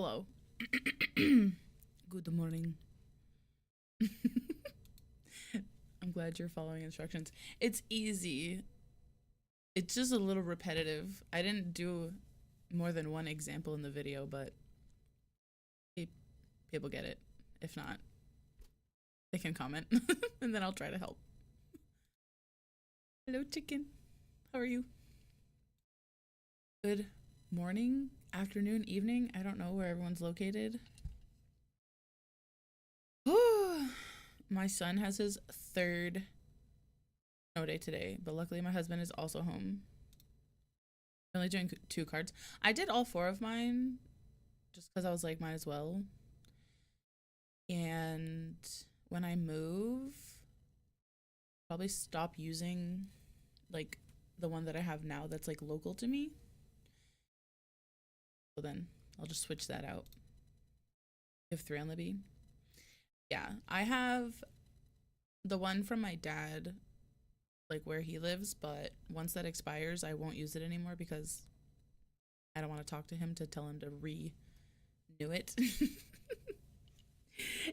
Hello. Good morning. I'm glad you're following instructions. It's easy. It's just a little repetitive. I didn't do more than one example in the video, but people get it. If not, they can comment and then I'll try to help. Hello, chicken. How are you? Good morning, afternoon, evening. I don't know where everyone's located. My son has his third snow day today, but luckily my husband is also home. I'm only doing 2 cards. I did all 4 of mine just because I was like, might as well. And when I move, probably stop using like the one that I have now that's like local to me. So then I'll just switch that out. I have 3 on Libby. Yeah, I have the one from my dad, like where he lives, but once that expires, I won't use it anymore because I don't want to talk to him to tell him to renew it.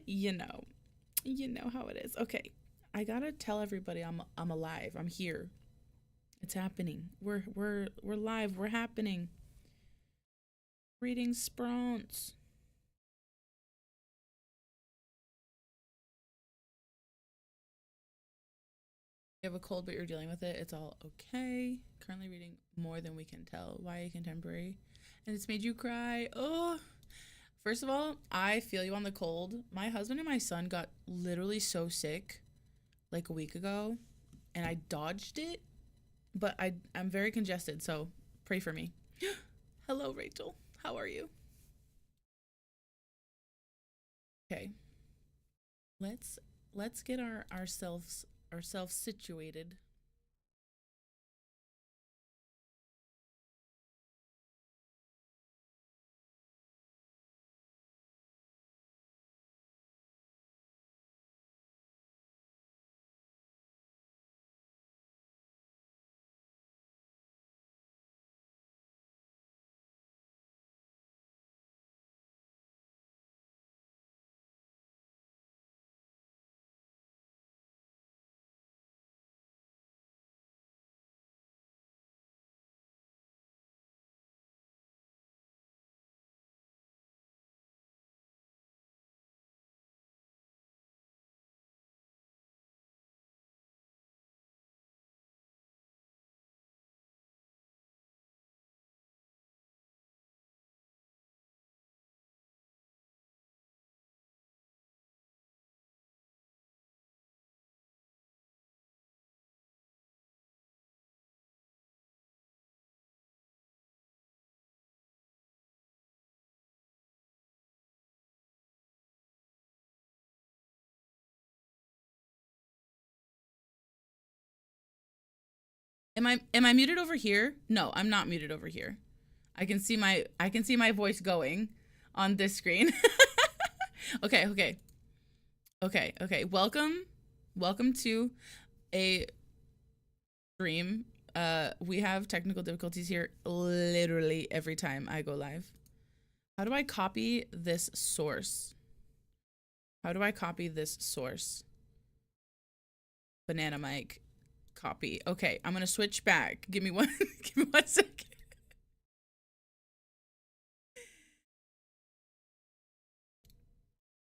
You know how it is. Okay, I gotta tell everybody I'm alive. I'm here. It's happening. We're live. We're happening. Reading Spronts. You have a cold, but you're dealing with it. It's all okay. Currently reading More Than We Can Tell, YA Contemporary. And it's made you cry. Oh, first of all, I feel you on the cold. My husband and my son got literally so sick like a week ago, and I dodged it, but I'm very congested, so pray for me. Hello, Rachel. How are you? Okay. Let's get ourselves situated. Am I muted over here? No, I'm not muted over here. I can see my voice going on this screen. Okay. Welcome to a stream. We have technical difficulties here literally every time I go live. How do I copy this source? Banana mic. Copy. Okay, I'm gonna switch back. Give me one second.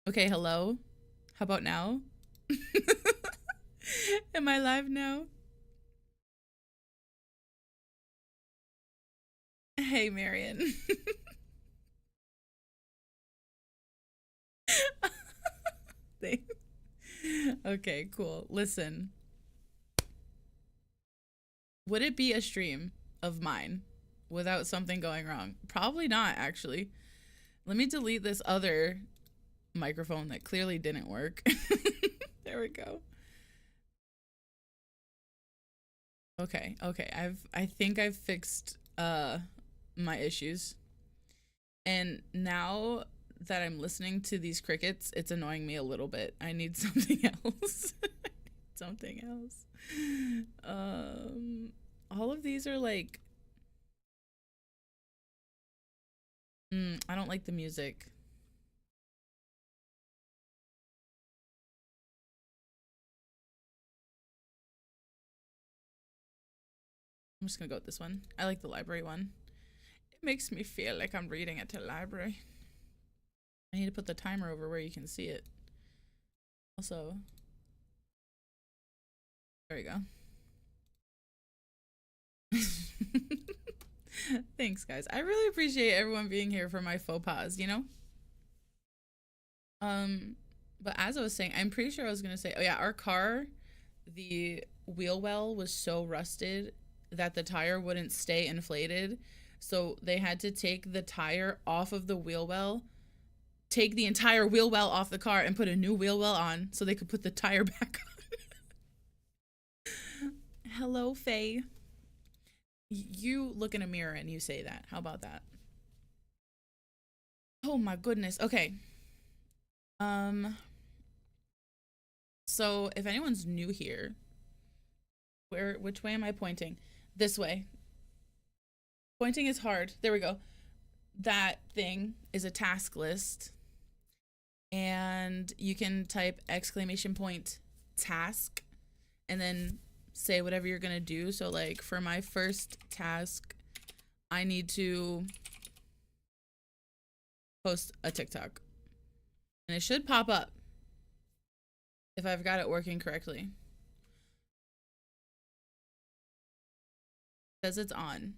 Okay, hello. How about now? Am I live now? Hey, Marion. Okay, cool. Listen. Would it be a stream of mine without something going wrong? Probably not, actually. Let me delete this other microphone that clearly didn't work. There we go. Okay. I think I've fixed my issues. And now that I'm listening to these crickets, it's annoying me a little bit. I need something else. All of these are like I don't like the music. I'm just gonna go with this one. I like the library one. It makes me feel like I'm reading at a library. I need to put the timer over where you can see it. Also, there we go. Thanks, guys. I really appreciate everyone being here for my faux pas, you know? But as I was saying, I'm pretty sure I was gonna say, oh yeah, our car, the wheel well was so rusted that the tire wouldn't stay inflated. So they had to take the tire off of the wheel well, take the entire wheel well off the car and put a new wheel well on so they could put the tire back on. Hello, Faye. You look in a mirror and you say that. How about that? Oh my goodness. Okay. So if anyone's new here, which way am I pointing? This way. Pointing is hard. There we go. That thing is a task list. And you can type !task and then say whatever you're gonna do. So like for my first task, I need to post a TikTok. And it should pop up if I've got it working correctly. It says it's on.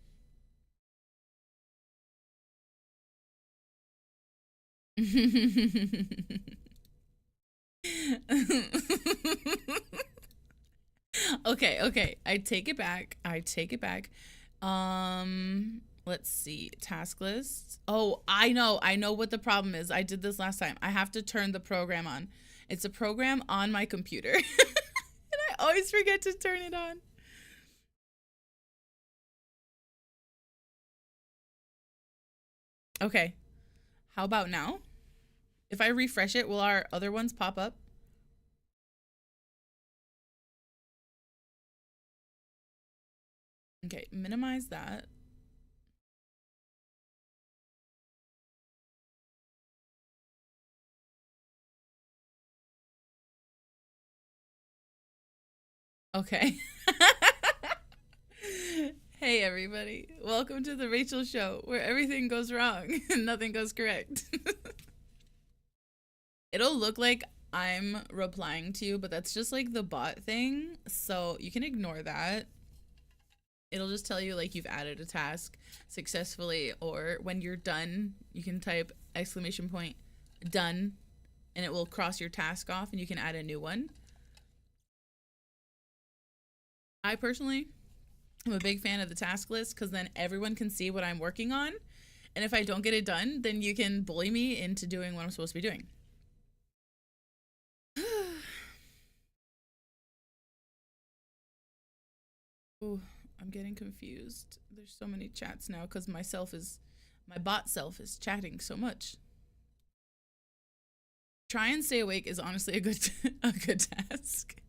Okay. I take it back. Let's see. Task list. Oh, I know what the problem is. I did this last time. I have to turn the program on. It's a program on my computer. And I always forget to turn it on. Okay. How about now? If I refresh it, will our other ones pop up? Okay, minimize that. Okay. Hey everybody, welcome to the Rachel Show, where everything goes wrong and nothing goes correct. It'll look like I'm replying to you, but that's just like the bot thing, so you can ignore that. It'll just tell you like you've added a task successfully, or when you're done, you can type !done, and it will cross your task off and you can add a new one. I personally am a big fan of the task list because then everyone can see what I'm working on. And if I don't get it done, then you can bully me into doing what I'm supposed to be doing. Ooh, I'm getting confused. There's so many chats now because my bot self is chatting so much. Try and stay awake is honestly a good task.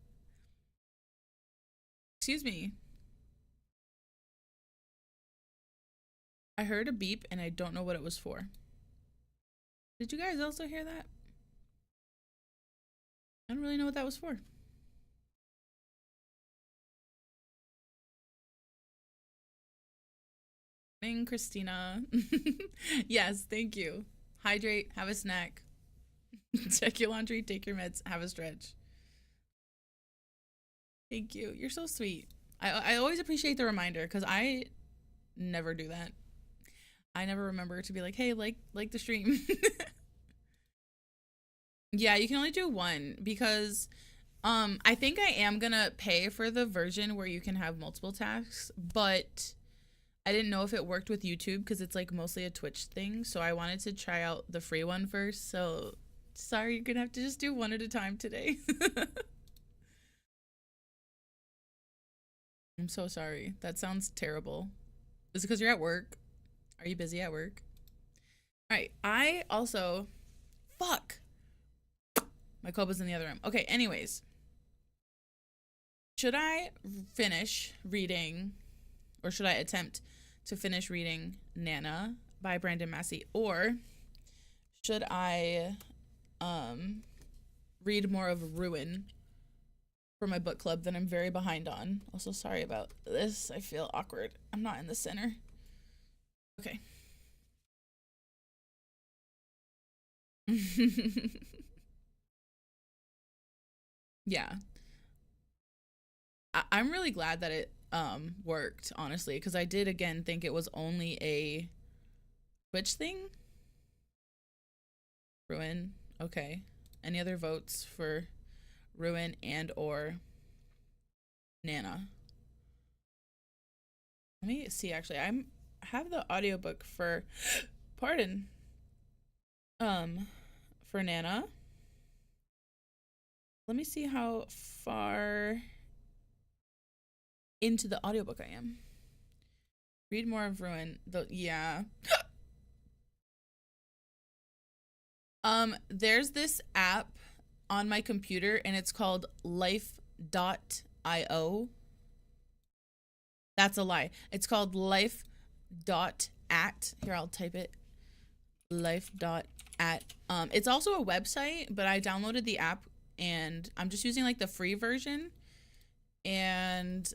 Excuse me. I heard a beep and I don't know what it was for. Did you guys also hear that? I don't really know what that was for. Morning, Christina. Yes, thank you. Hydrate, have a snack. Check your laundry, take your meds, have a stretch. Thank you. You're so sweet. I always appreciate the reminder because I never do that. I never remember to be like, hey, like the stream. Yeah, you can only do one because I think I am gonna pay for the version where you can have multiple tasks, but I didn't know if it worked with YouTube because it's like mostly a Twitch thing, so I wanted to try out the free one first. So sorry, you're gonna have to just do one at a time today. I'm so sorry. That sounds terrible. Is it because you're at work? Are you busy at work? All right. I also, fuck. My club was in the other room. Okay. Anyways, should I finish reading, or should I attempt to finish reading Nana by Brandon Massey, or should I read more of Ruin for my book club that I'm very behind on? Also, sorry about this. I feel awkward. I'm not in the center. Okay. Yeah. I'm really glad that it worked, honestly, because I did again think it was only a Twitch thing. Ruin. Okay. Any other votes for Ruin and or Nana? Let me see. Actually, I have the audiobook for pardon. For Nana. Let me see how far into the audiobook I am. Read more of Ruin. Yeah. There's this app on my computer and it's called life.io. That's a lie. It's called life.at. Here, I'll type it. Life.at. It's also a website, but I downloaded the app and I'm just using like the free version. And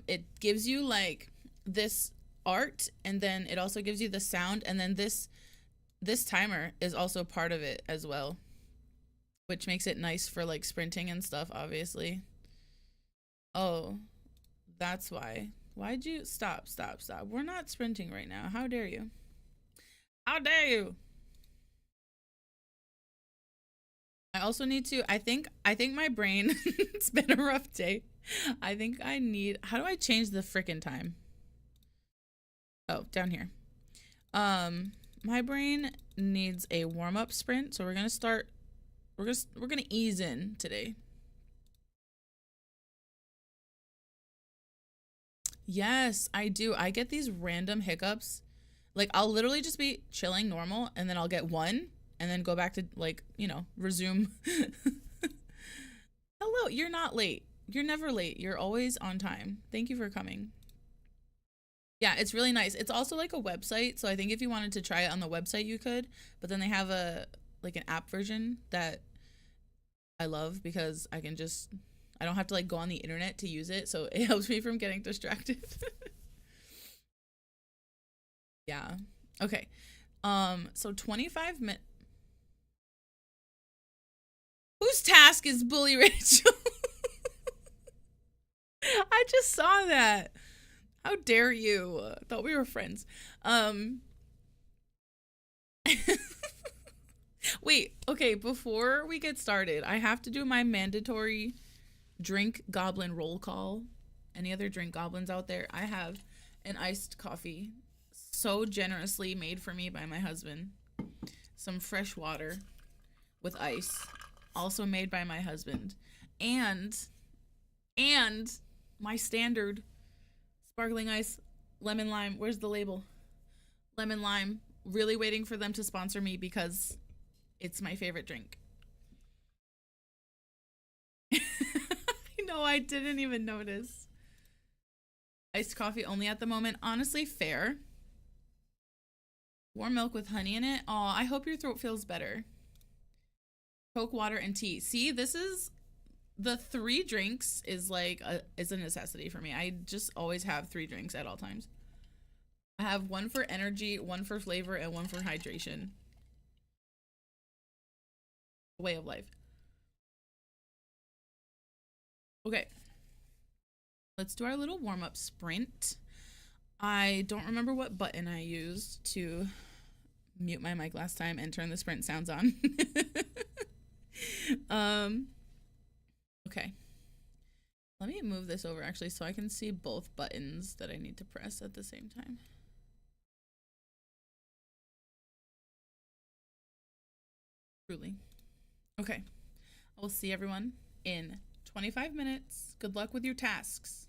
it gives you like this art, and then it also gives you the sound, and then this timer is also part of it as well, which makes it nice for like sprinting and stuff, obviously. Oh, that's why. Why'd you stop? We're not sprinting right now. How dare you? How dare you? I also need to, I think my brain, it's been a rough day. I think I need, how do I change the frickin' time? Oh, down here. My brain needs a warm-up sprint, so we're gonna start, we're gonna ease in today. Yes, I do. I get these random hiccups. Like, I'll literally just be chilling normal, and then I'll get one, and then go back to, like, you know, resume. Hello, you're not late. You're never late. You're always on time. Thank you for coming. Yeah, it's really nice. It's also like a website, so I think if you wanted to try it on the website, you could. But then they have a like an app version that I love because I can just I don't have to like go on the internet to use it, so it helps me from getting distracted. Yeah. Okay. So 25 minutes. Whose task is bully Rachel? I just saw that. How dare you? I thought we were friends. Wait, okay, before we get started, I have to do my mandatory drink goblin roll call. Any other drink goblins out there? I have an iced coffee so generously made for me by my husband. Some fresh water with ice, also made by my husband. And my standard sparkling ice, lemon lime. Where's the label? Lemon lime. Really waiting for them to sponsor me because it's my favorite drink. No, I didn't even notice. Iced coffee only at the moment. Honestly, fair. Warm milk with honey in it. Aw, I hope your throat feels better. Coke, water, and tea. See, this is the 3 drinks is like is a necessity for me. I just always have 3 drinks at all times. I have 1 for energy, 1 for flavor, and 1 for hydration. Way of life. Okay. Let's do our little warm-up sprint. I don't remember what button I used to mute my mic last time and turn the sprint sounds on. Okay. Let me move this over actually so I can see both buttons that I need to press at the same time. Truly. Okay. I will see everyone in 25 minutes. Good luck with your tasks.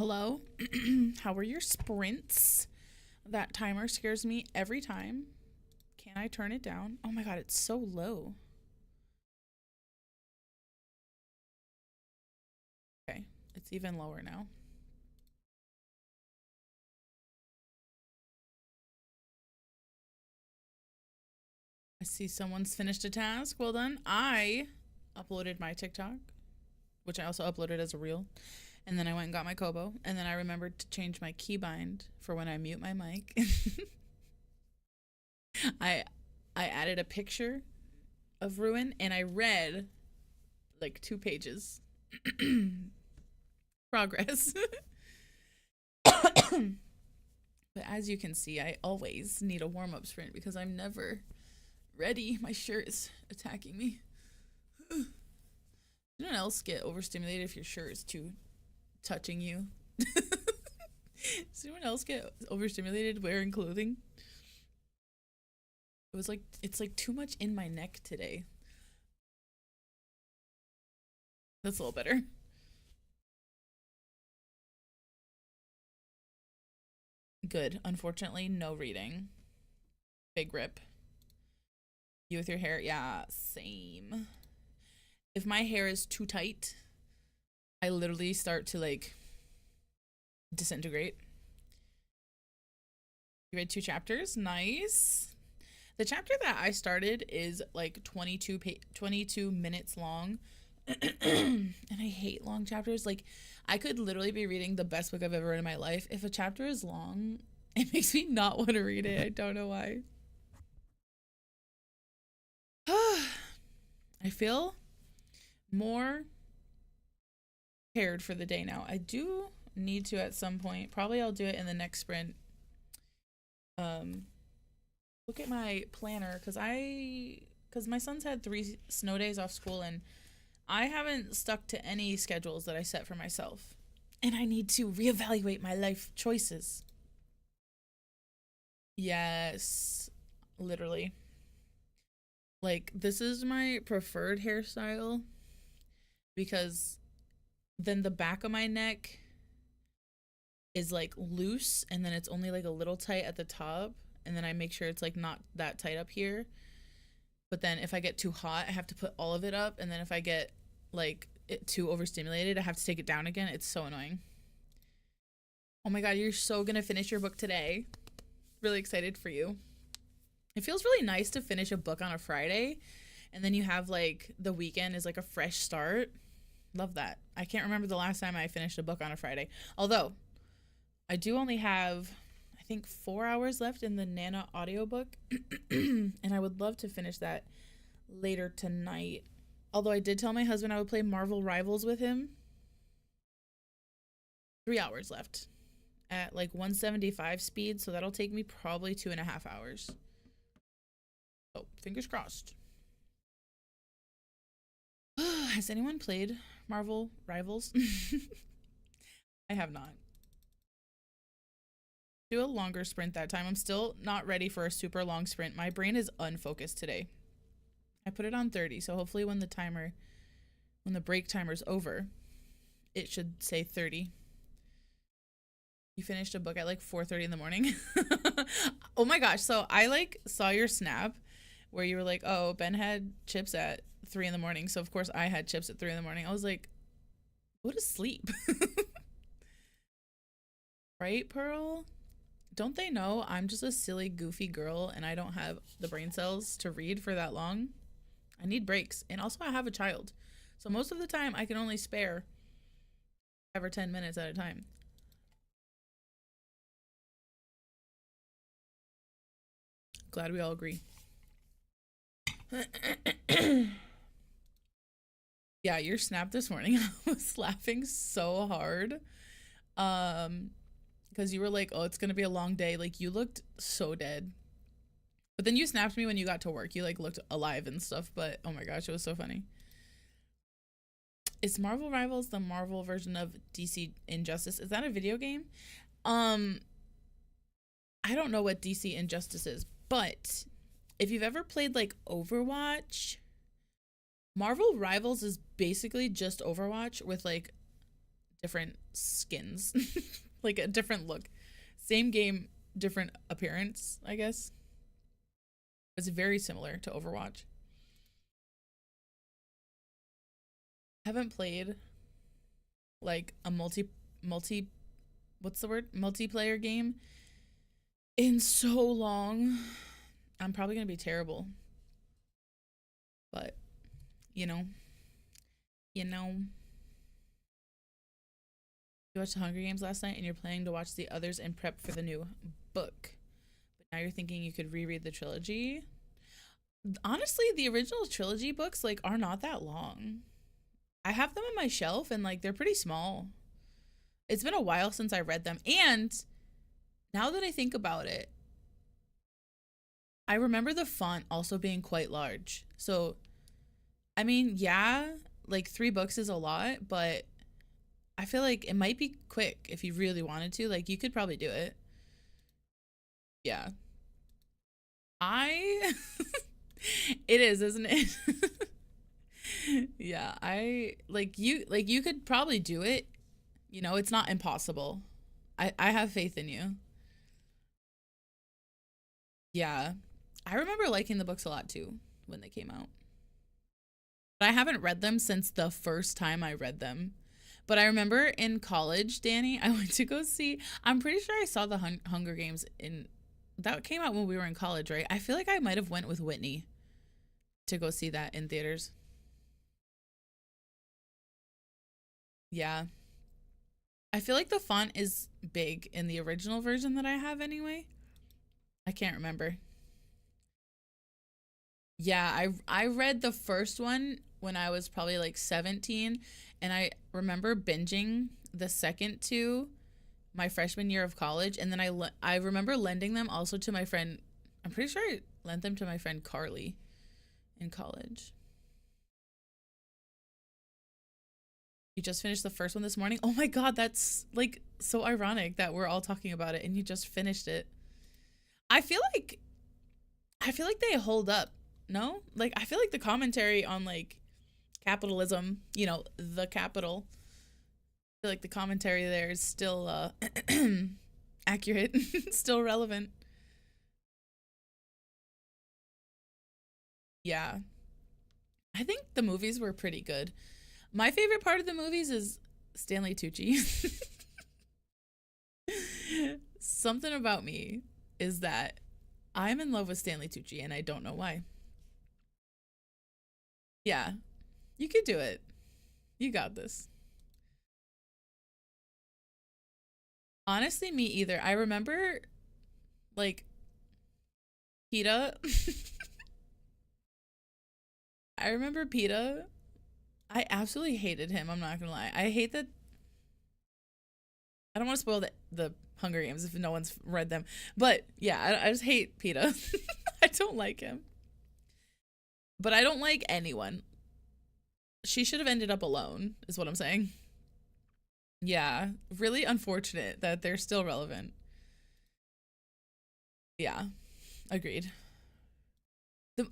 Hello? How were your sprints? That timer scares me every time. Can I turn it down? Oh my god, it's so low. Okay, it's even lower now. I see someone's finished a task. Well done. I uploaded my TikTok, which I also uploaded as a reel. And then I went and got my Kobo. And then I remembered to change my keybind for when I mute my mic. I added a picture of Ruin and I read like 2 pages. Progress. But as you can see, I always need a warm-up sprint because I'm never ready. My shirt is attacking me. Does anyone else get overstimulated if your shirt is too touching you? Does anyone else get overstimulated wearing clothing? It's like too much in my neck today. That's a little better. Good. Unfortunately, no reading. Big rip. You with your hair? Yeah, same. If my hair is too tight, I literally start to like disintegrate. You read 2 chapters? Nice. The chapter that I started is like 22 minutes long. And I hate long chapters. Like, I could literally be reading the best book I've ever read in my life. If a chapter is long, it makes me not want to read it. I don't know why. I feel more prepared for the day now. I do need to at some point. Probably I'll do it in the next sprint. Look at my planner because my son's had 3 snow days off school and I haven't stuck to any schedules that I set for myself. And I need to reevaluate my life choices. Yes, literally. Like, this is my preferred hairstyle because then the back of my neck is like loose and then it's only like a little tight at the top. And then I make sure it's like not that tight up here. But then if I get too hot, I have to put all of it up. And then if I get like it too overstimulated, I have to take it down again. It's so annoying. Oh my god, you're so gonna finish your book today. Really excited for you. It feels really nice to finish a book on a Friday and then you have like the weekend is like a fresh start. Love that. I can't remember the last time I finished a book on a Friday. Although I do only have I think 4 hours left in the Nana audiobook and I would love to finish that later tonight. Although I did tell my husband I would play Marvel Rivals with him. 3 hours left at like 175 speed, so that'll take me probably 2.5 hours. Oh, fingers crossed. Has anyone played Marvel Rivals? I have not. Do a longer sprint that time. I'm still not ready for a super long sprint. My brain is unfocused today. I put it on 30, so hopefully when the break timer's over, it should say 30. You finished a book at like 4:30 in the morning. Oh my gosh. So I like saw your snap where you were like, oh, Ben had chips at 3 in the morning. So of course I had chips at 3 in the morning. I was like, go to sleep. Right, Pearl? Don't they know I'm just a silly, goofy girl and I don't have the brain cells to read for that long? I need breaks. And also I have a child. So most of the time I can only spare 5 or 10 minutes at a time. Glad we all agree. Yeah, your snap this morning, I was laughing so hard. Because you were like, oh, it's gonna be a long day. Like, you looked so dead. But then you snapped me when you got to work. You like looked alive and stuff, but oh my gosh, it was so funny. Is Marvel Rivals the Marvel version of DC Injustice? Is that a video game? I don't know what DC Injustice is, but if you've ever played like Overwatch, Marvel Rivals is basically just Overwatch with like different skins, like a different look. Same game, different appearance, I guess. It's very similar to Overwatch. Haven't played like a multi what's the word? Multiplayer game in so long. I'm probably gonna be terrible. But you know, you know. You watched the Hunger Games last night and you're planning to watch the others and prep for the new book. But now you're thinking you could reread the trilogy. Honestly, the original trilogy books like are not that long. I have them on my shelf and like they're pretty small. It's been a while since I read them. And now that I think about it, I remember the font also being quite large. So, I mean, yeah, like 3 books is a lot, but I feel like it might be quick if you really wanted to. Like, you could probably do it. Yeah. I... It is, isn't it? Yeah, you could probably do it. You know, it's not impossible. I have faith in you. Yeah. I remember liking the books a lot too when they came out. But I haven't read them since the first time I read them. But I remember in college, Danny, I went to go see, I'm pretty sure I saw the Hunger Games in, that came out when we were in college, right? I feel like I might have went with Whitney to go see that in theaters. Yeah. I feel like the font is big in the original version that I have anyway. I can't remember. Yeah, I read the first one when I was probably like 17, and I remember binging the second two my freshman year of college, and then I remember lending them also to my friend. I'm pretty sure I lent them to my friend Carly in college. You just finished the first one this morning? Oh my god, that's like so ironic that we're all talking about it and you just finished it. I feel like they hold up. No? Like I feel like the commentary on like capitalism, you know, the capital. I feel like the commentary there is still accurate, still relevant. Yeah. I think the movies were pretty good. My favorite part of the movies is Stanley Tucci. Something about me is that I'm in love with Stanley Tucci and I don't know why. Yeah, you could do it. You got this. Honestly, me either. I remember like PETA. I remember PETA. I absolutely hated him. I'm not gonna lie. I hate that. I don't want to spoil the Hunger Games if no one's read them. But yeah, I just hate PETA. I don't like him. But I don't like anyone. She should have ended up alone, is what I'm saying. Yeah, really unfortunate that they're still relevant. Yeah, agreed.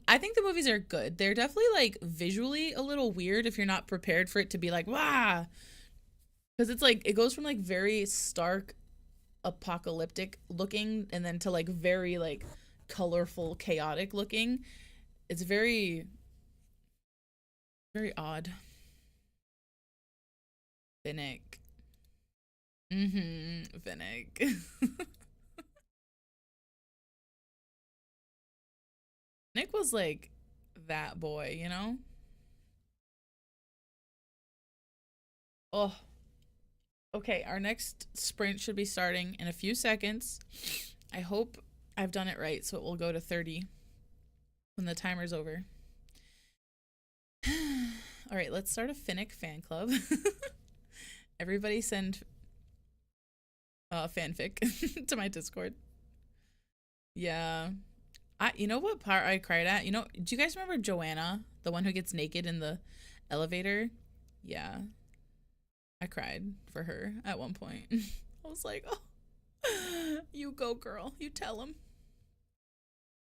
I think the movies are good. They're definitely like visually a little weird if you're not prepared for it to be like, wow. Because it's like, it goes from like very stark apocalyptic looking and then to like very like colorful, chaotic looking. It's very, very odd. Finnick. Mm-hmm. Finnick. Nick was like that boy, you know? Oh, okay. Our next sprint should be starting in a few seconds. I hope I've done it right, so it will go to 30 when the timer's over. All right, let's start a Finnick fan club. Everybody send fanfic to my Discord. Yeah. You know what part I cried at? You know, do you guys remember Joanna, the one who gets naked in the elevator? Yeah. I cried for her at one point. I was like, oh, you go, girl. You tell him.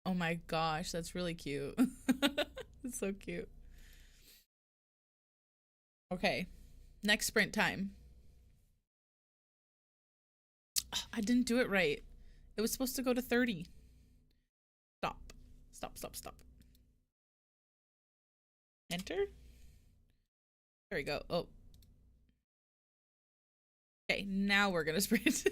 Oh my gosh, that's really cute. It's so cute. Okay, next sprint time. I didn't do it right. It was supposed to go to 30. Stop. Stop, stop, stop. Enter? There we go. Oh. Okay, now we're gonna sprint.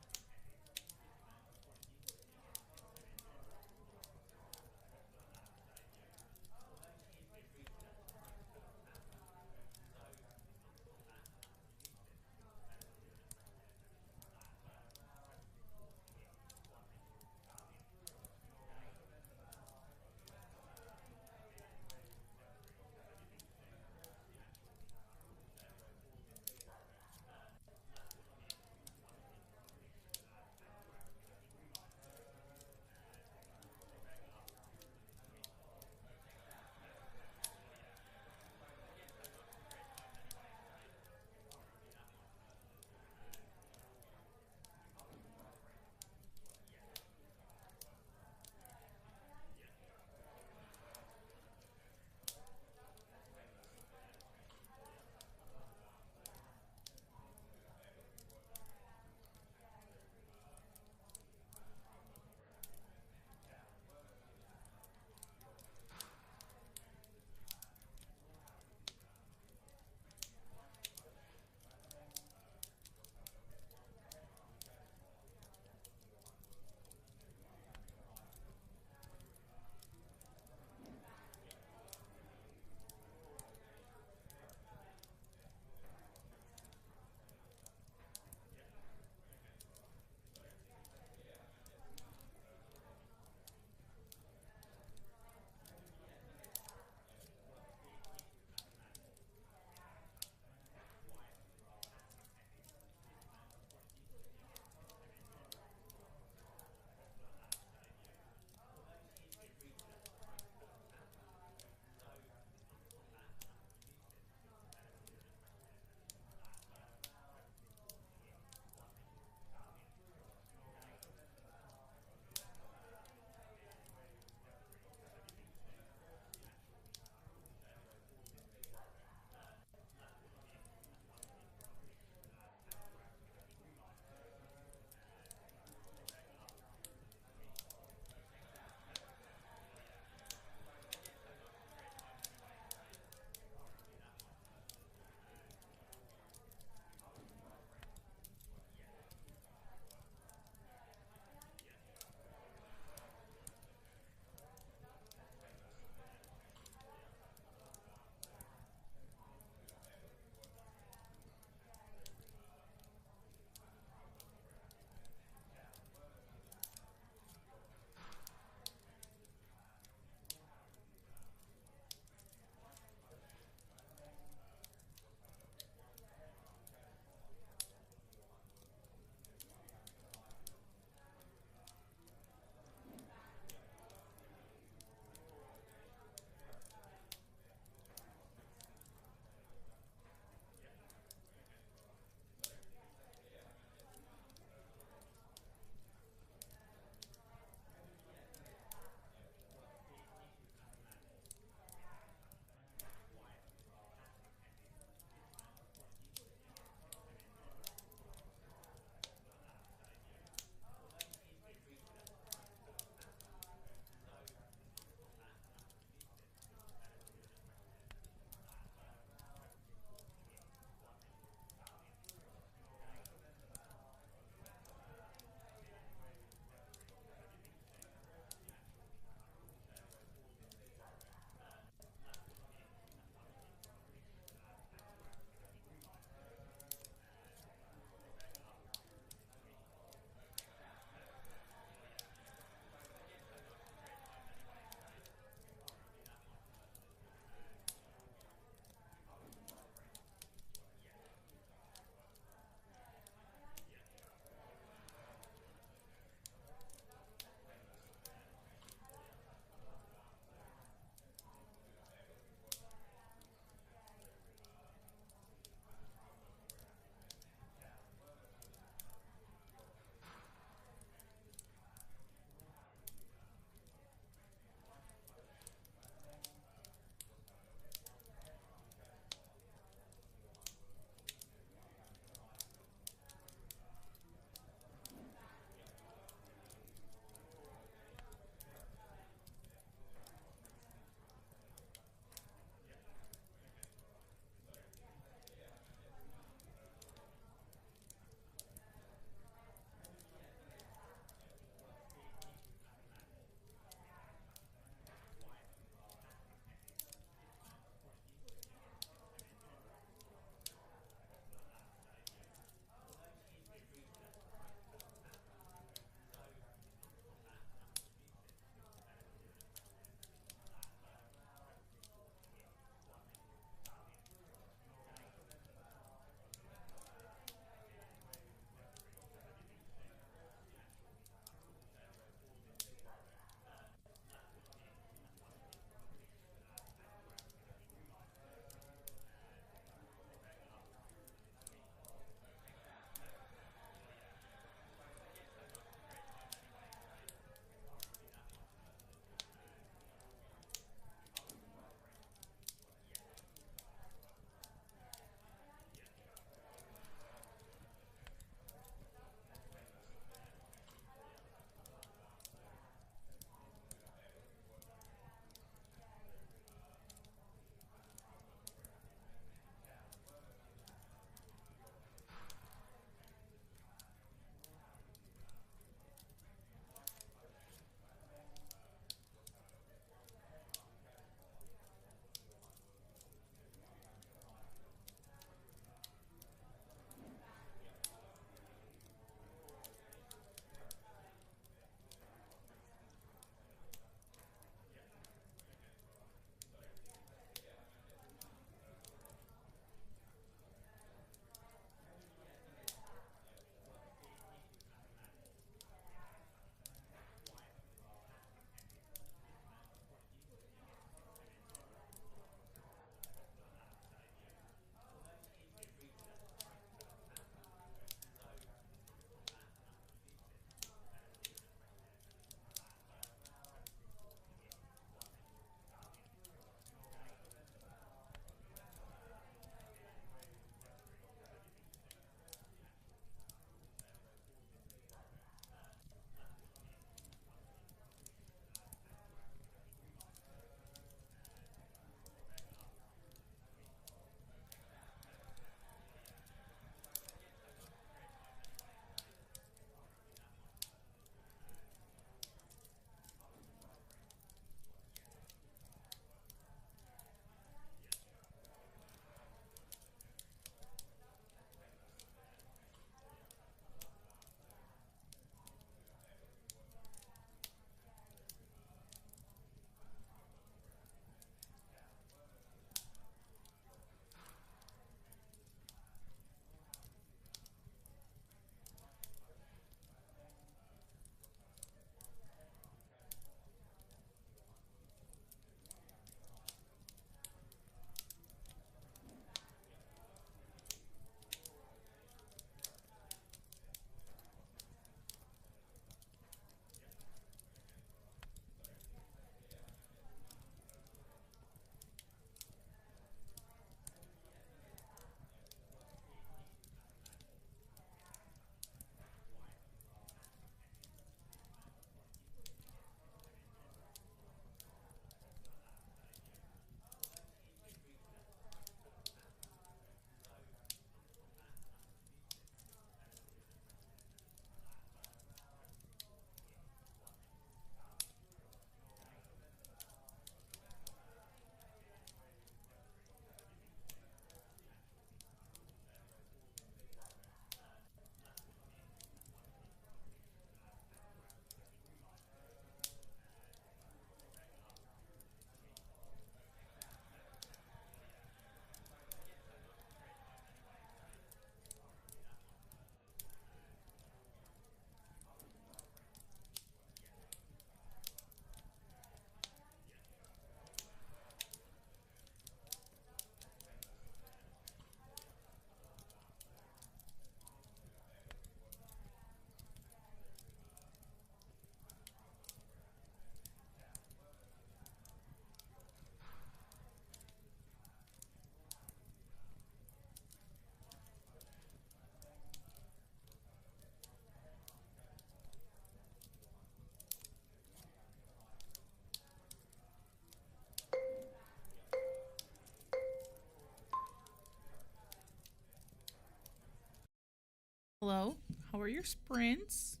Hello, how are your sprints?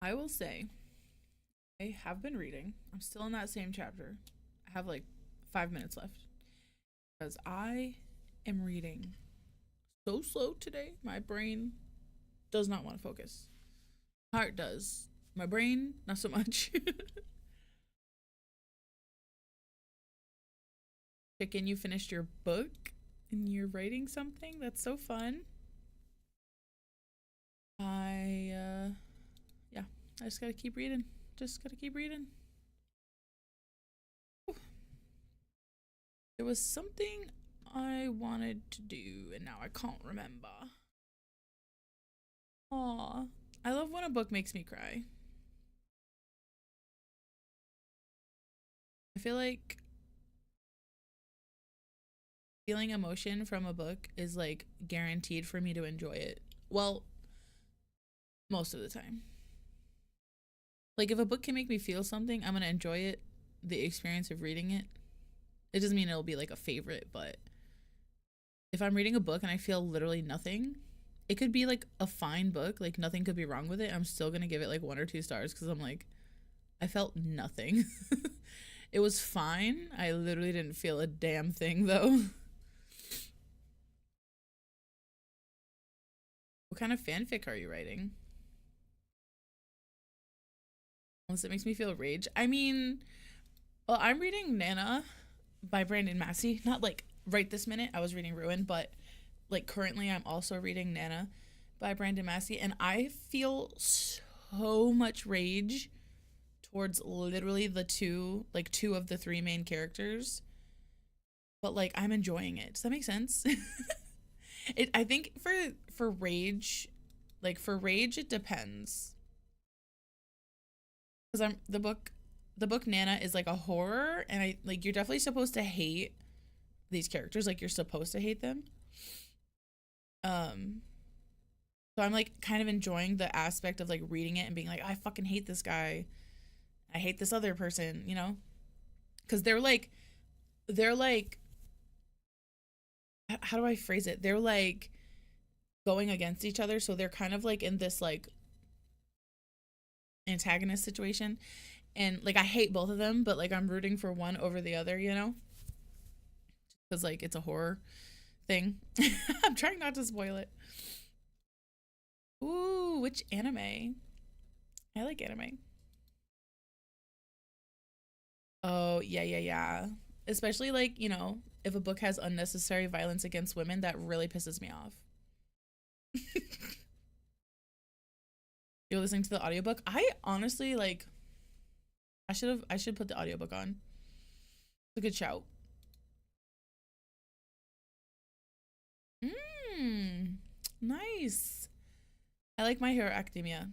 I will say, I have been reading. I'm still in that same chapter. I have like 5 minutes left because I am reading so slow today. My brain does not want to focus. Heart does. My brain, not so much. Chicken, you finished your book and you're writing something? That's so fun. Yeah, I just gotta keep reading. Just gotta keep reading. Whew. There was something I wanted to do and now I can't remember. Aw, I love when a book makes me cry. I feel like feeling emotion from a book is like guaranteed for me to enjoy it. Well, most of the time. Like if a book can make me feel something, I'm gonna enjoy it, the experience of reading it. It doesn't mean it'll be like a favorite, but if I'm reading a book and I feel literally nothing, it could be like a fine book, like nothing could be wrong with it. I'm still gonna give it like 1 or 2 stars because I'm like, I felt nothing. It was fine. I literally didn't feel a damn thing though. What kind of fanfic are you writing? Unless it makes me feel rage. I mean, well, I'm reading Nana by Brandon Massey. Not like right this minute. I was reading Ruin, but like currently I'm also reading Nana by Brandon Massey, and I feel so much rage towards literally the two of the three main characters. But like I'm enjoying it. Does that make sense? I think for rage, like for rage it depends. Cuz I'm the book Nana is like a horror and I like you're definitely supposed to hate these characters, like you're supposed to hate them. Um so I'm like kind of enjoying the aspect of like reading it and being like I fucking hate this guy. I hate this other person, you know? Cuz they're like how do I phrase it? They're like going against each other, so they're kind of like in this like antagonist situation. And like I hate both of them, but like I'm rooting for one over the other, you know? Cuz like it's a horror thing. I'm trying not to spoil it. Ooh, which anime? I like anime. Oh, yeah, yeah, yeah. Especially like, you know, if a book has unnecessary violence against women, that really pisses me off. You're listening to the audiobook? I honestly like I should put the audiobook on. It's a good shout. Mmm. Nice. I like My Hero Academia.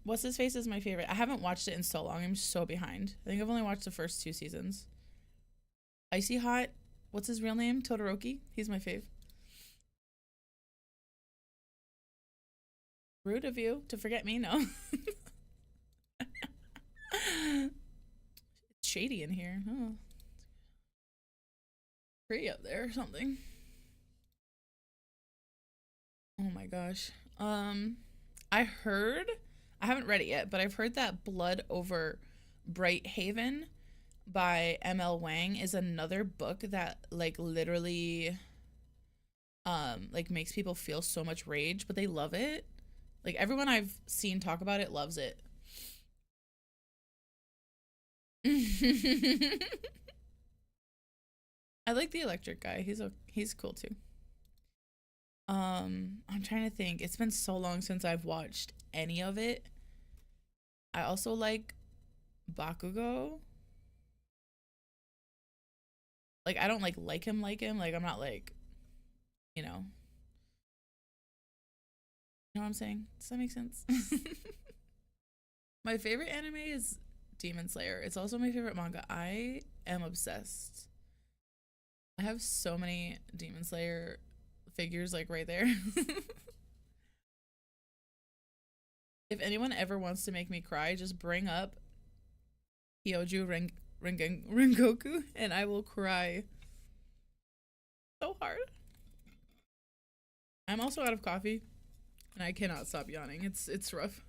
What's His Face is my favorite. I haven't watched it in so long. I'm so behind. I think I've only watched the first 2 seasons. Icy Hot. What's his real name? Todoroki. He's my fave. Rude of you to forget me. No. It's shady in here. Oh, pretty up there or something. Oh my gosh. I heard, I haven't read it yet, but I've heard that Blood Over Bright Haven by ML Wang is another book that like literally like makes people feel so much rage, but they love it. Like everyone I've seen talk about it loves it. I like the electric guy. He's cool too. I'm trying to think. It's been so long since I've watched any of it. I also Bakugo. Like I don't like him. Like I'm not like, you know what I'm saying? Does that make sense? My favorite anime is Demon Slayer. It's also my favorite manga. I am obsessed. I have so many Demon Slayer figures like right there. If anyone ever wants to make me cry, just bring up Rengoku and I will cry. I'm also out of coffee, and I cannot stop yawning. It's rough.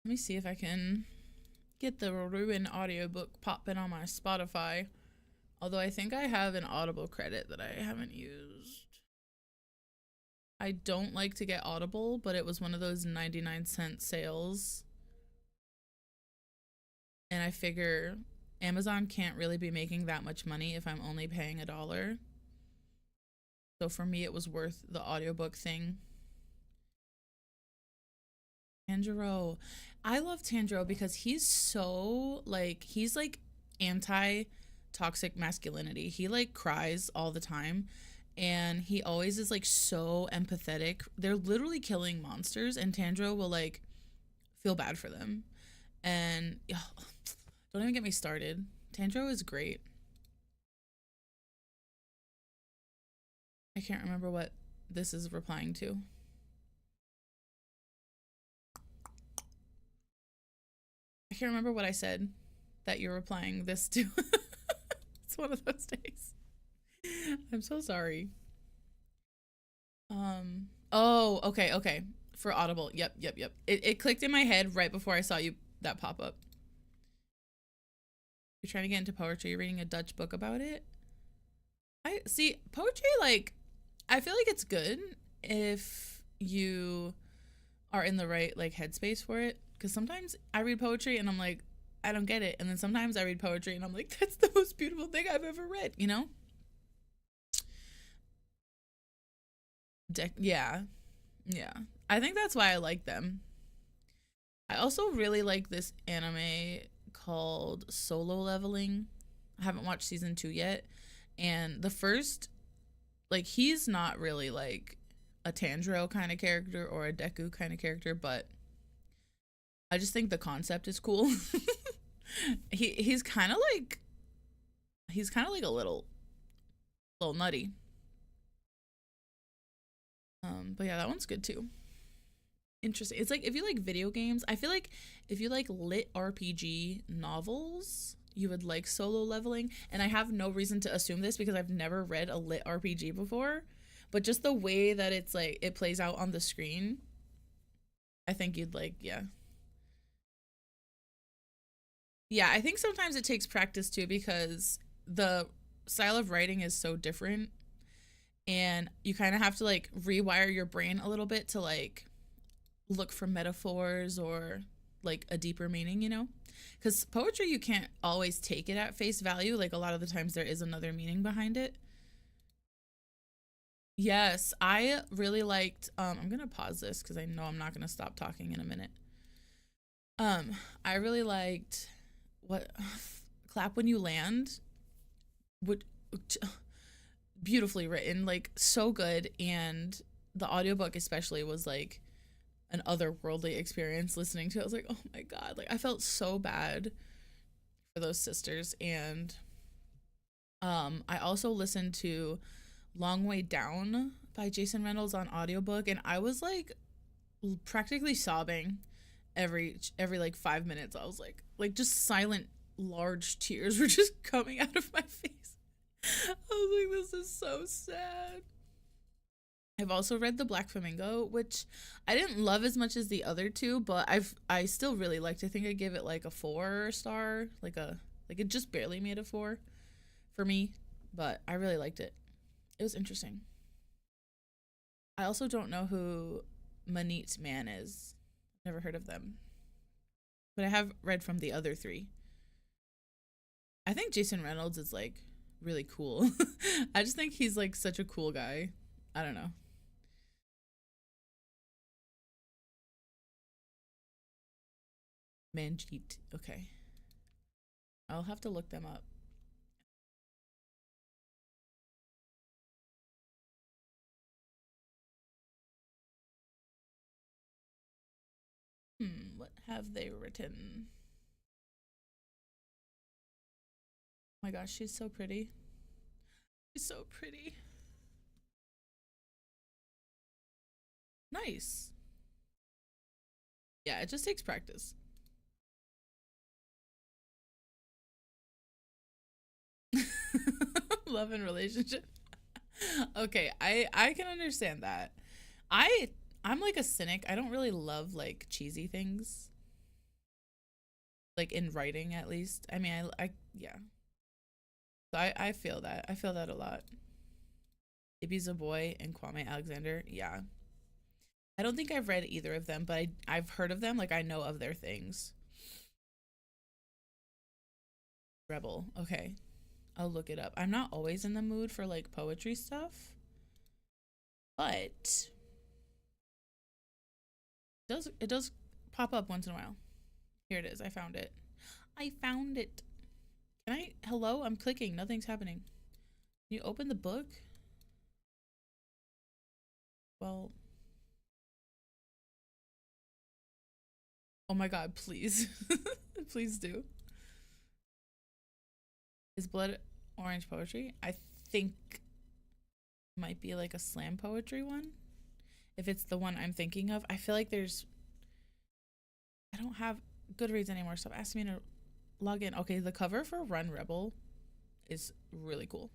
Let me see if I can get the Ruin audiobook popping on my Spotify. Although I think I have an Audible credit that I haven't used. I don't like to get Audible, but it was one of those 99-cent sales. And I figure Amazon can't really be making that much money if I'm only paying $1. So for me, it was worth the audiobook thing. Tanjiro. I love Tanjiro because he's so like he's like anti toxic masculinity. He like cries all the time and he always is like so empathetic. They're literally killing monsters and Tanjiro will like feel bad for them. And ugh, don't even get me started. Tanjiro is great. I can't remember what this is replying to. I can't remember what I said that you're replying this to. It's one of those days. I'm so sorry. Oh, okay. For Audible. Yep. It clicked in my head right before I saw you that pop up. You're trying to get into poetry, you're reading a Dutch book about it. I see poetry, like I feel like it's good if you are in the right like headspace for it. Because sometimes I read poetry and I'm like, I don't get it. And then sometimes I read poetry and I'm like, that's the most beautiful thing I've ever read, you know? Yeah. Yeah. I think that's why I like them. I also really like this anime called Solo Leveling. I haven't watched season 2 yet. And the first, like, he's not really like a Tanjiro kind of character or a Deku kind of character, but I just think the concept is cool. He's kind of like a little nutty. But yeah, that one's good too. Interesting. It's like if you like video games, I feel like if you like lit RPG novels, you would like Solo Leveling. And I have no reason to assume this because I've never read a lit RPG before, but just the way that it's like it plays out on the screen, I think you'd like, yeah. Yeah, I think sometimes it takes practice too because the style of writing is so different and you kind of have to like rewire your brain a little bit to like look for metaphors or like a deeper meaning, you know? Because poetry, you can't always take it at face value. Like a lot of the times there is another meaning behind it. Yes, I really liked I'm gonna pause this because I know I'm not gonna stop talking in a minute. I really liked what Clap When You Land would beautifully written, like so good, and the audiobook especially was like an otherworldly experience listening to it. I was like, oh my god, like I felt so bad for those sisters. And I also listened to Long Way Down by Jason Reynolds on audiobook and I was like practically sobbing every like 5 minutes. I was like just silent large tears were just coming out of my face. I was like, this is so sad. I've also read The Black Flamingo, which I didn't love as much as the other two, but I still really liked. I think I give it like a 4 star, like it just barely made a 4 for me, but I really liked it. It was interesting. I also don't know who Manit Man is. Never heard of them, but I have read from the other three. I think Jason Reynolds is like really cool. I just think he's like such a cool guy. I don't know. Manjeet. Okay. I'll have to look them up. What have they written? Oh my gosh, she's so pretty. She's so pretty. Nice. Yeah, it just takes practice. Love and relationship. Okay, I can understand that. I I'm like a cynic. I don't really love like cheesy things, like in writing at least. I mean, I yeah. So I feel that. I feel that a lot. Ibby's a boy and Kwame Alexander. Yeah. I don't think I've read either of them, but I've heard of them. Like I know of their things. Rebel. Okay. I'll look it up. I'm not always in the mood for like poetry stuff, but it does pop up once in a while. Here it is. I found it. I found it. Can I? Hello? I'm clicking. Nothing's happening. Can you open the book? Well, oh my god, please. Please do. Is Blood Orange poetry? I think might be like a slam poetry one. If it's the one I'm thinking of. I feel like I don't have Goodreads anymore. Stop asking me to log in. Okay, the cover for Run Rebel is really cool.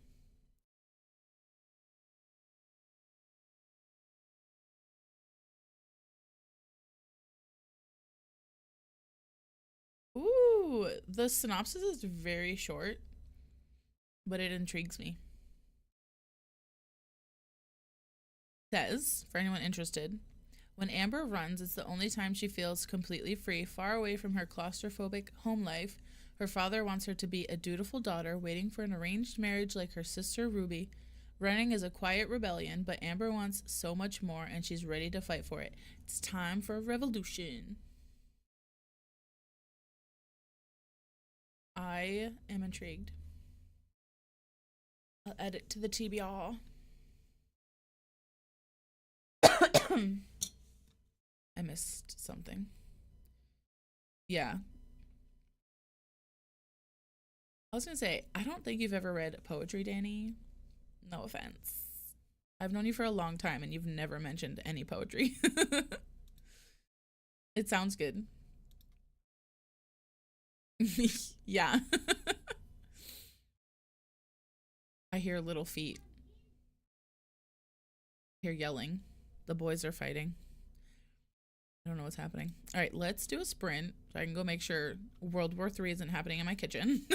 Ooh, the synopsis is very short, but it intrigues me. Says, for anyone interested, when Amber runs, it's the only time she feels completely free, far away from her claustrophobic home life. Her father wants her to be a dutiful daughter, waiting for an arranged marriage like her sister Ruby. Running is a quiet rebellion, but Amber wants so much more, and she's ready to fight for it. It's time for a revolution. I am intrigued. I'll add it to the TBR. I missed something. Yeah. I was gonna say, I don't think you've ever read poetry, Danny. No offense. I've known you for a long time and you've never mentioned any poetry. It sounds good. Yeah. I hear little feet. I hear yelling. The boys are fighting. I don't know what's happening. All right, let's do a sprint so I can go make sure World War III isn't happening in my kitchen.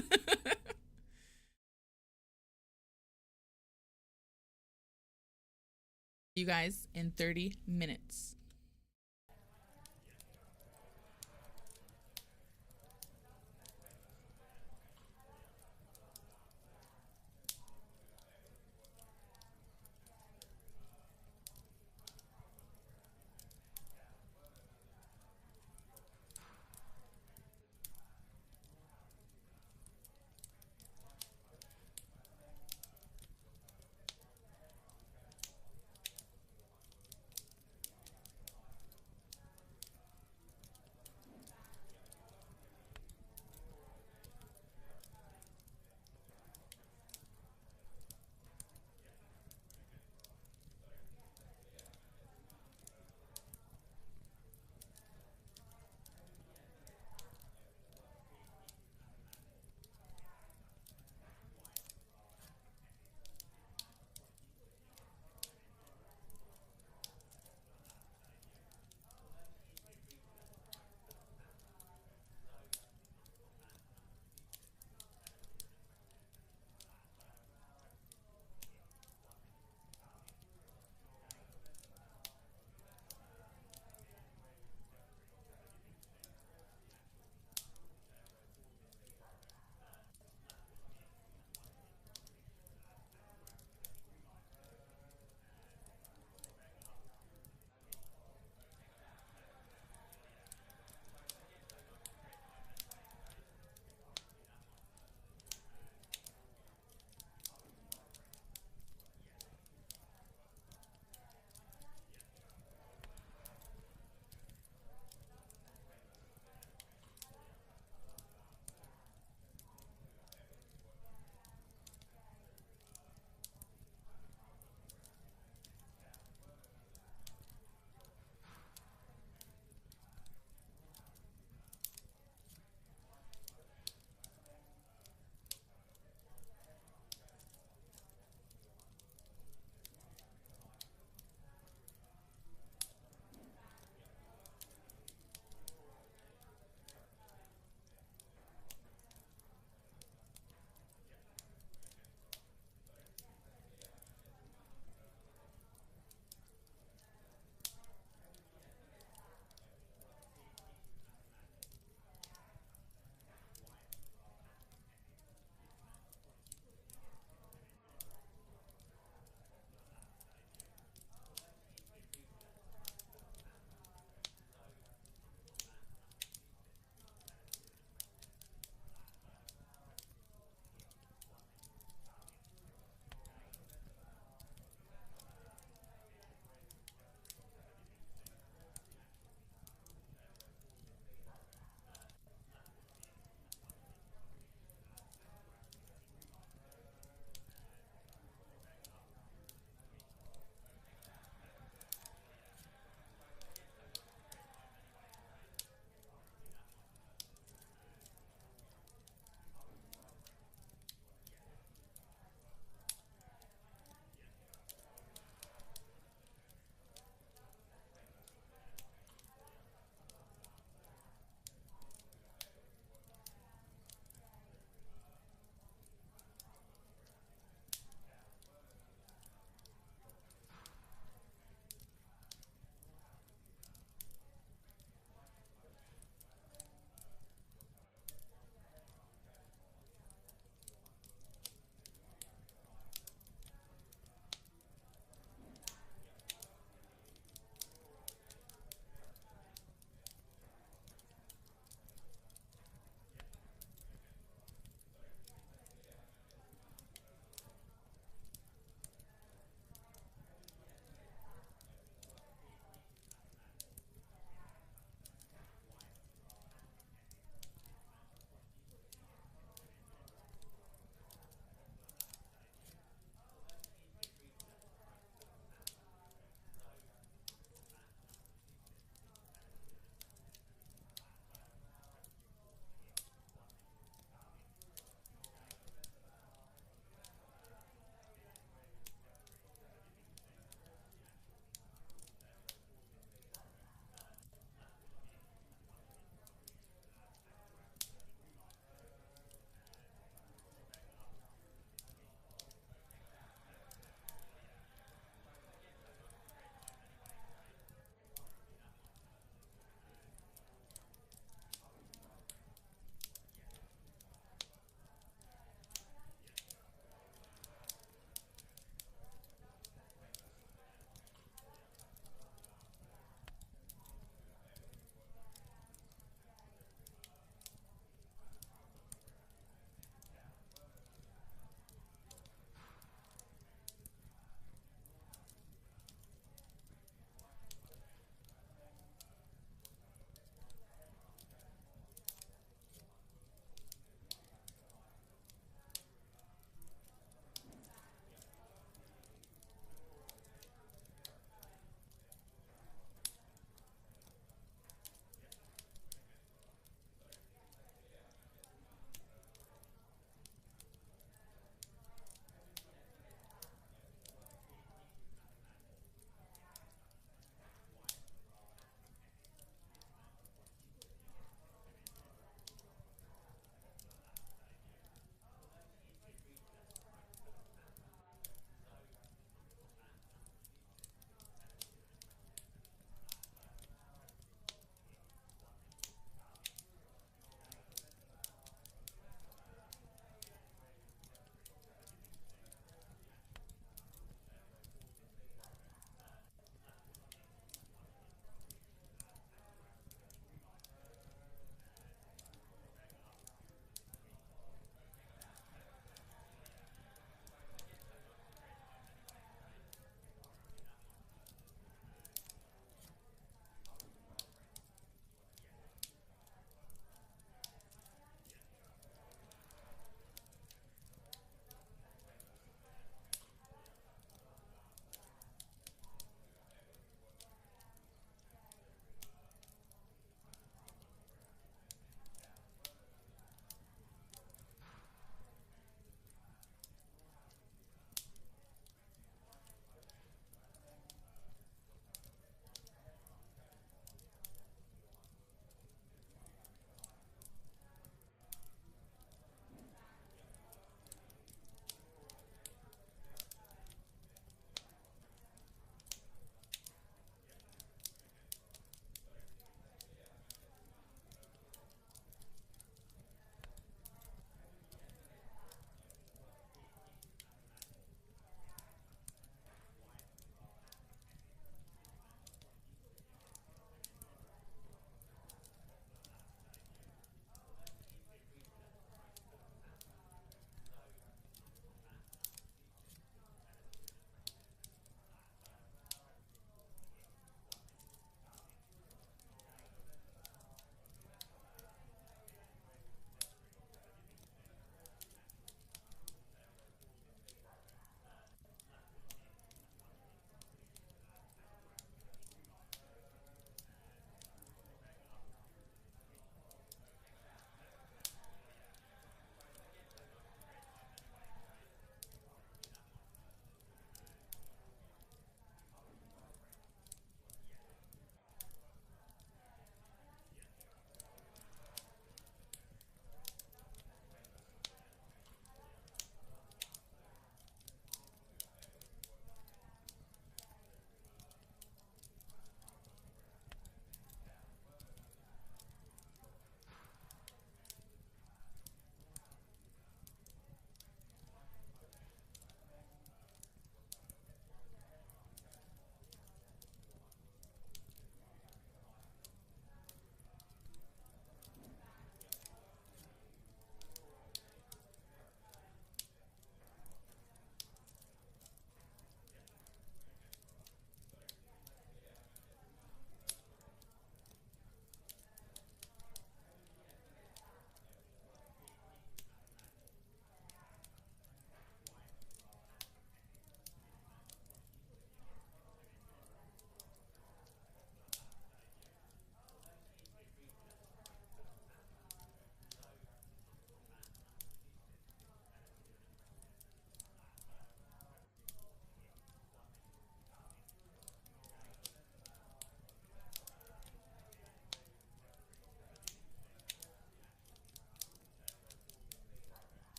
You guys in 30 minutes.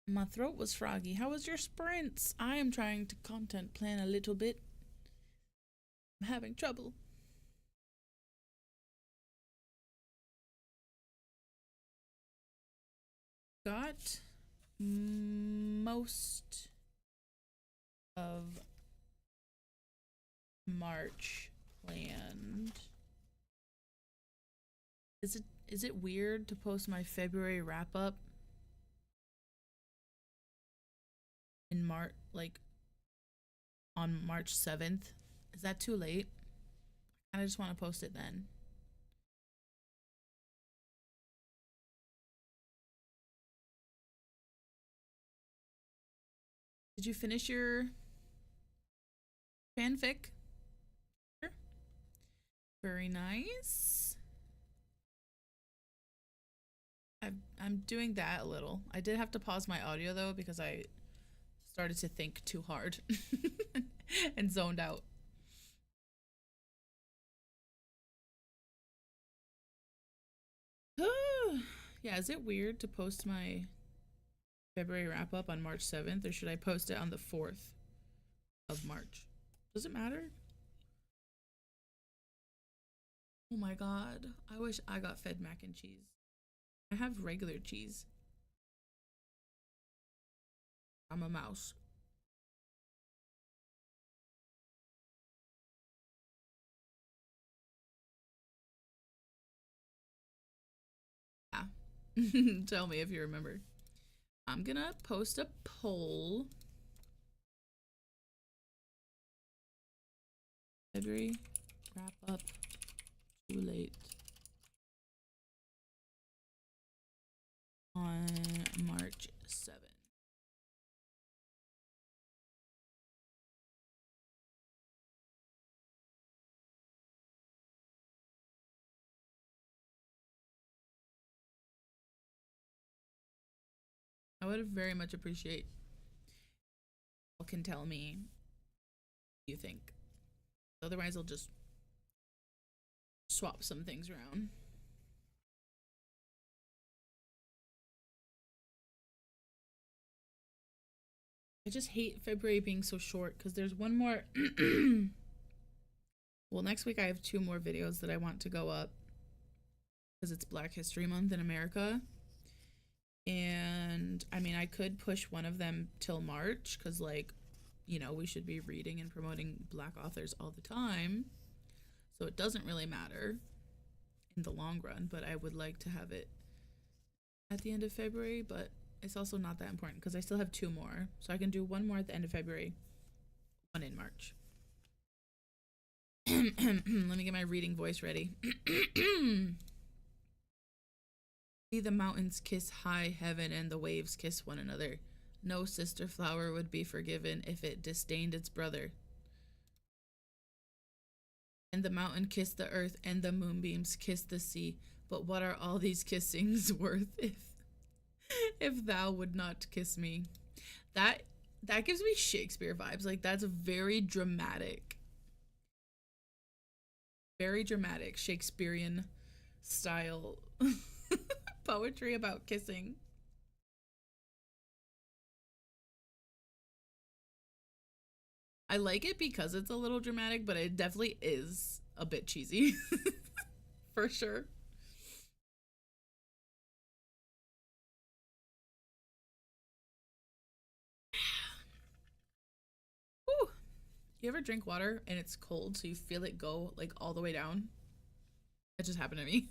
My throat was froggy. How was your sprints? I am trying to content plan a little bit. I'm having trouble. Got most of March planned. Is it weird to post my February wrap up in March, like on March 7th? Is that too late? I just want to post it then. Did you finish your fanfic? Very nice. I'm doing that a little. I did have to pause my audio though because I started to think too hard and zoned out. Yeah, is it weird to post my February wrap up on March 7th, or should I post it on the 4th of March? Does it matter? Oh my god, I wish I got fed mac and cheese. I have regular cheese. I'm a mouse. Yeah. Tell me if you remember. I'm gonna post a poll. February wrap up too late on March 7th. I would very much appreciate you can tell me what you think. Otherwise, I'll just swap some things around. I just hate February being so short because there's one more. Well, next week I have 2 more videos that I want to go up because it's Black History Month in America. And I mean, I could push one of them till March because, like, you know, we should be reading and promoting Black authors all the time. So it doesn't really matter in the long run, but I would like to have it at the end of February, but it's also not that important because I still have 2 more. So I can do 1 more at the end of February, 1 in March. Let me get my reading voice ready. See the mountains kiss high heaven and the waves kiss one another. No sister flower would be forgiven if it disdained its brother. And the mountain kissed the earth and the moonbeams kissed the sea. But what are all these kissings worth if thou would not kiss me? That gives me Shakespeare vibes. Like, that's very dramatic. Very dramatic Shakespearean style poetry about kissing. I like it because it's a little dramatic, but it definitely is a bit cheesy. For sure. Whew. You ever drink water and it's cold so you feel it go like all the way down? That just happened to me.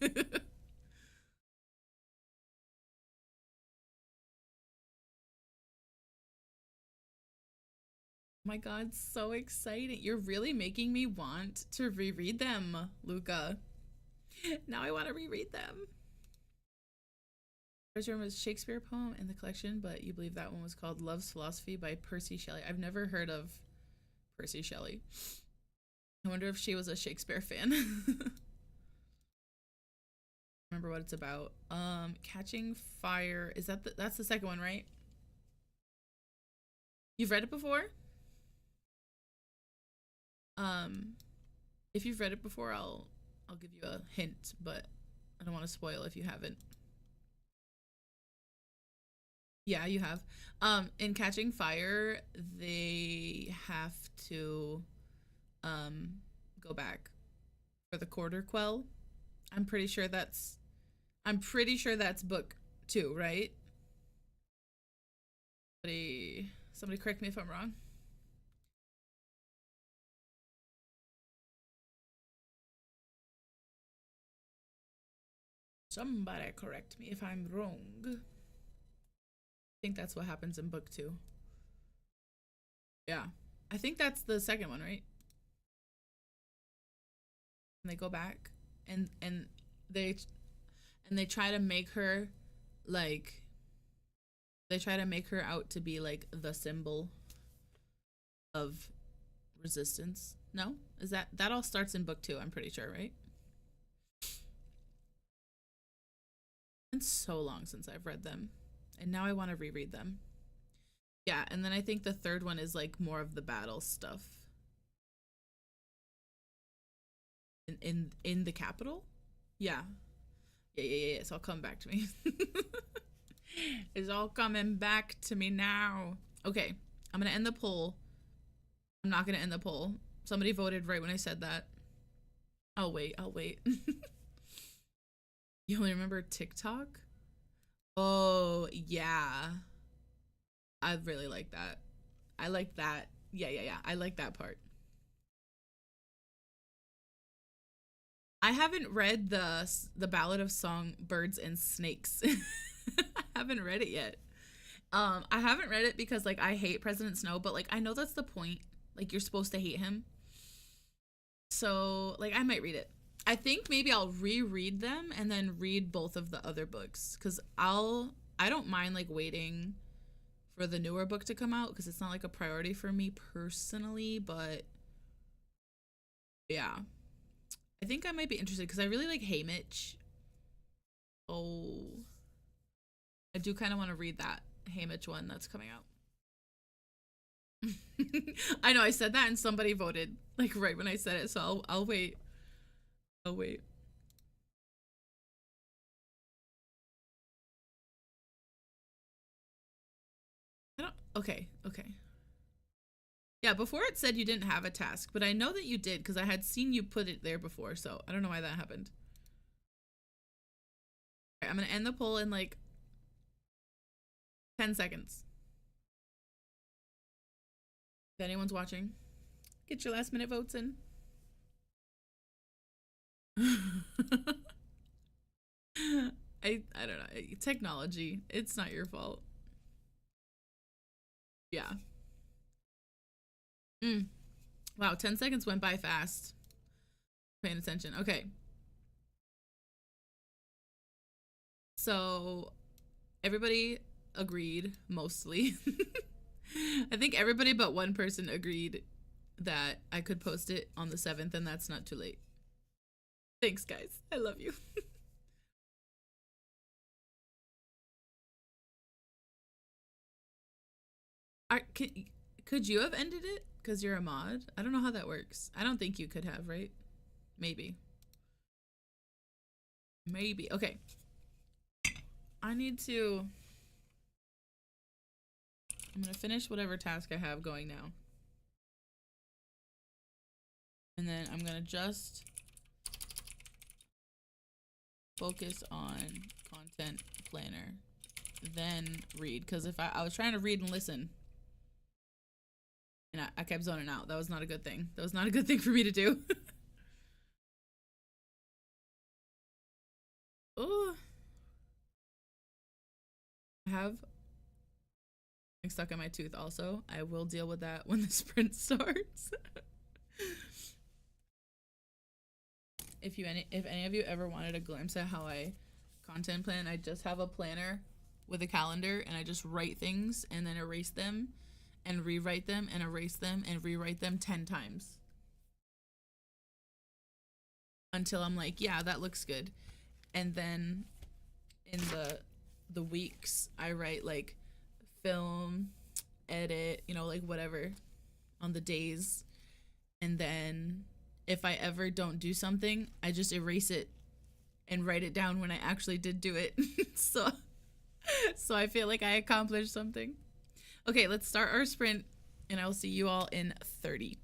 My god, so exciting. You're really making me want to reread them, Luca. Now I want to reread them. There's a Shakespeare poem in the collection, but you believe that one was called Love's Philosophy by Percy Shelley. I've never heard of Percy Shelley. I wonder if she was a Shakespeare fan. Remember what it's about. Catching Fire. Is that that's the second one, right? You've read it before? If you've read it before, I'll give you a hint, but I don't want to spoil if you haven't. Yeah, you have. In Catching Fire, they have to um go back for the quarter quell. I'm pretty sure that's I'm pretty sure that's book 2, right? Somebody correct me if I'm wrong. Somebody correct me if I'm wrong. I think that's what happens in book 2. Yeah. I think that's the second one, right? And they go back and they they try to make her like they try to make her out to be like the symbol of resistance. No? Is that all starts in book 2, I'm pretty sure, right? It's so long since I've read them. And now I want to reread them. Yeah, and then I think the third one is like more of the battle stuff. In the capital? Yeah. Yeah. It's all come back to me. It's all coming back to me now. Okay, I'm gonna end the poll. I'm not gonna end the poll. Somebody voted right when I said that. I'll wait. You only remember TikTok? Oh, yeah. I really like that. I like that. Yeah. I like that part. I haven't read the Ballad of Songbirds and Snakes. I haven't read it yet. I haven't read it because like I hate President Snow, but like I know that's the point. Like you're supposed to hate him. So like I might read it. I think maybe I'll reread them and then read both of the other books cuz I don't mind like waiting for the newer book to come out because it's not like a priority for me personally, but yeah. I think I might be interested because I really like Haymitch. Oh, I do kind of want to read that Haymitch one that's coming out. I know I said that and somebody voted like right when I said it, so I'll wait. I'll wait. I don't. Okay. Yeah, before it said you didn't have a task, but I know that you did because I had seen you put it there before, so I don't know why that happened. All right, I'm gonna end the poll in like 10 seconds. If anyone's watching, get your last minute votes in. I don't know. Technology. It's not your fault. Yeah. Mm. Wow, 10 seconds went by fast. Paying attention. Okay. So everybody agreed mostly. I think everybody but one person agreed that I could post it on the 7th and that's not too late. Thanks guys. I love you. Are, could you have ended it because you're a mod? I don't know how that works. I don't think you could have, right? Maybe. Maybe. Okay. I need to... I'm gonna finish whatever task I have going now. And then I'm gonna just focus on content planner, then read. Because if I was trying to read and listen, and I kept zoning out. That was not a good thing. That was not a good thing for me to do. Oh, I have stuck in my tooth also. I will deal with that when the sprint starts. If any of you ever wanted a glimpse at how I content plan, I just have a planner with a calendar and I just write things and then erase them and rewrite them and erase them and rewrite them 10 times until I'm like, yeah, that looks good. And then in the weeks I write like film, edit, you know, like whatever on the days. And then if I ever don't do something, I just erase it and write it down when I actually did do it. So So I feel like I accomplished something. Okay, let's start our sprint, and I will see you all in 30.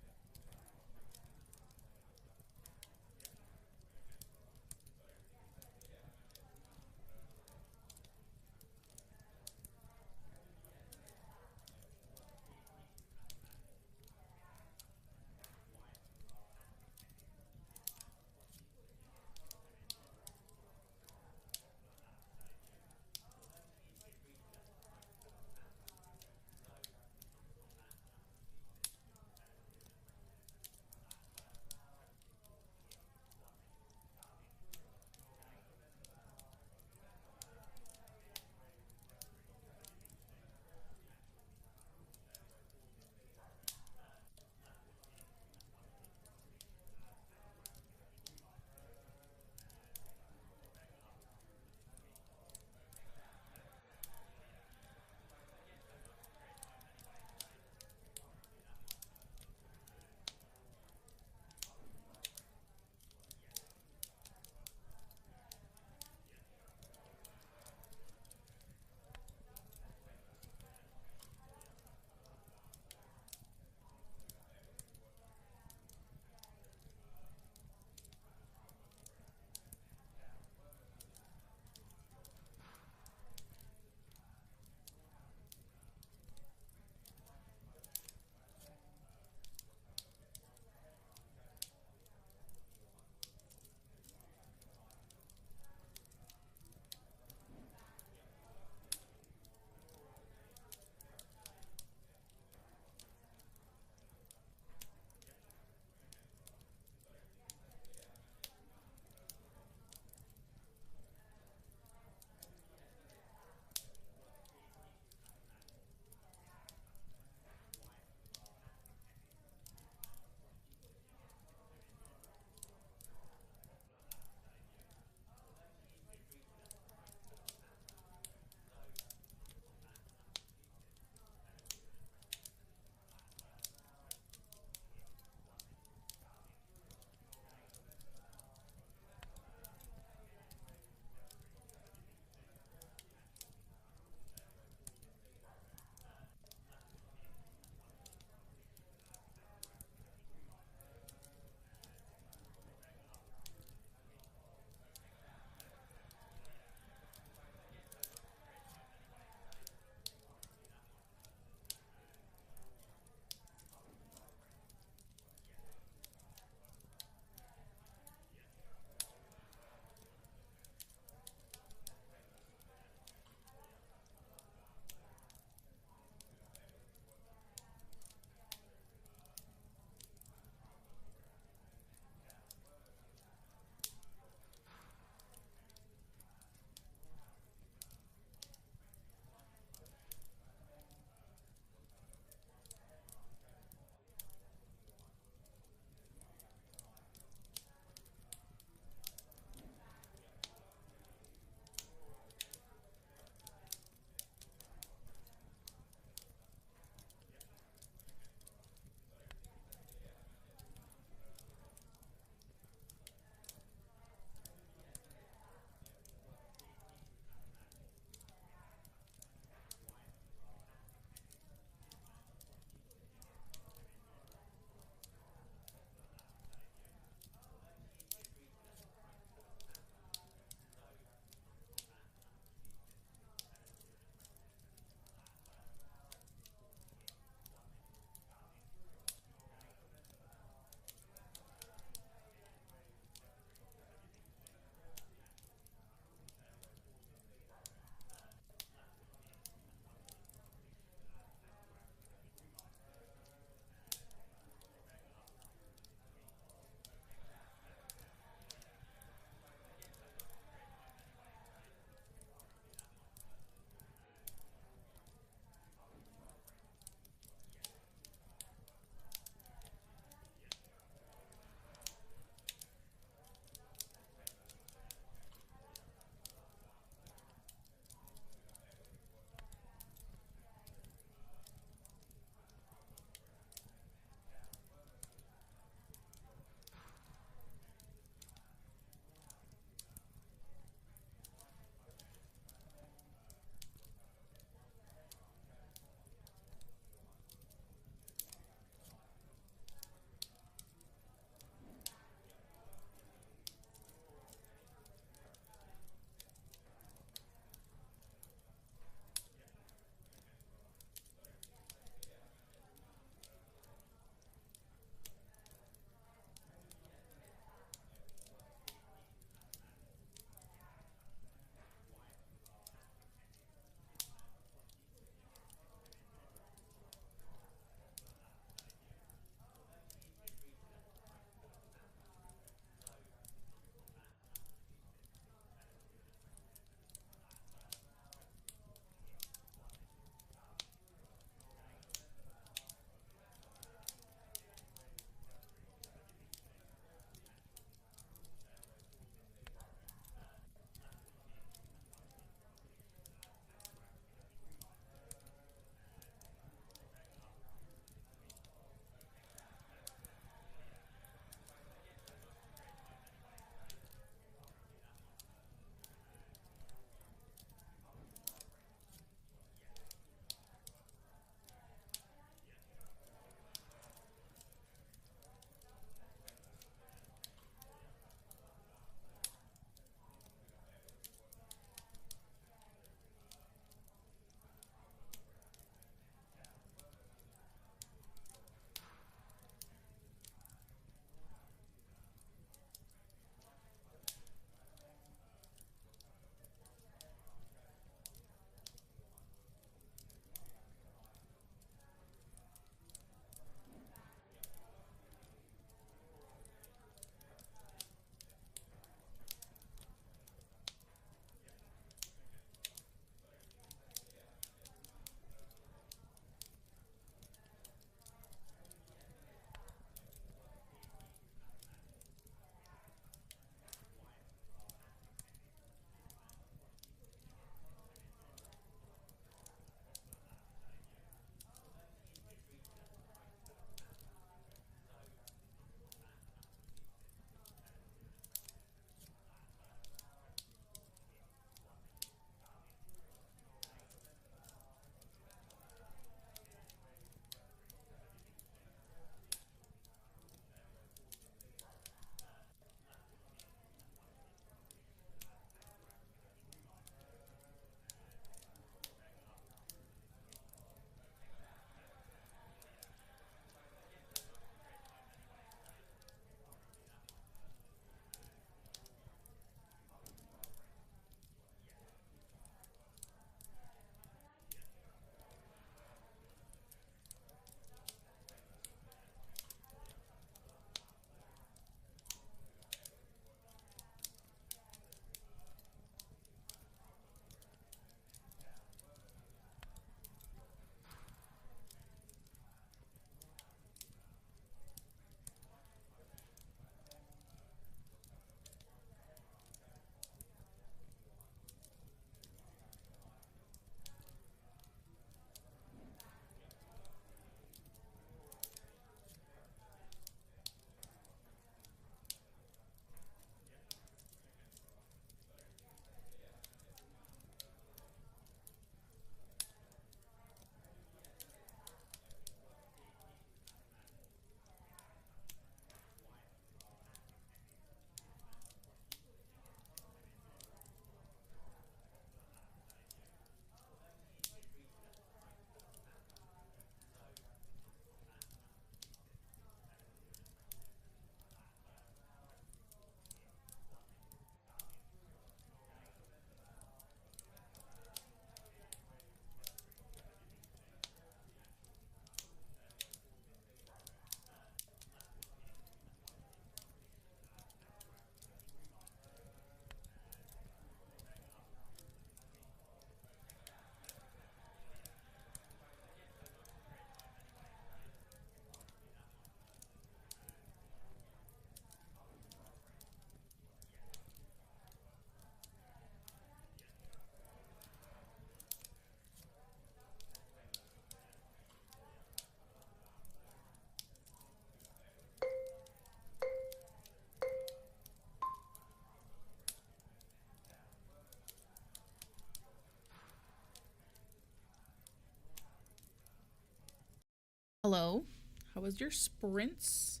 Hello. How was your sprints?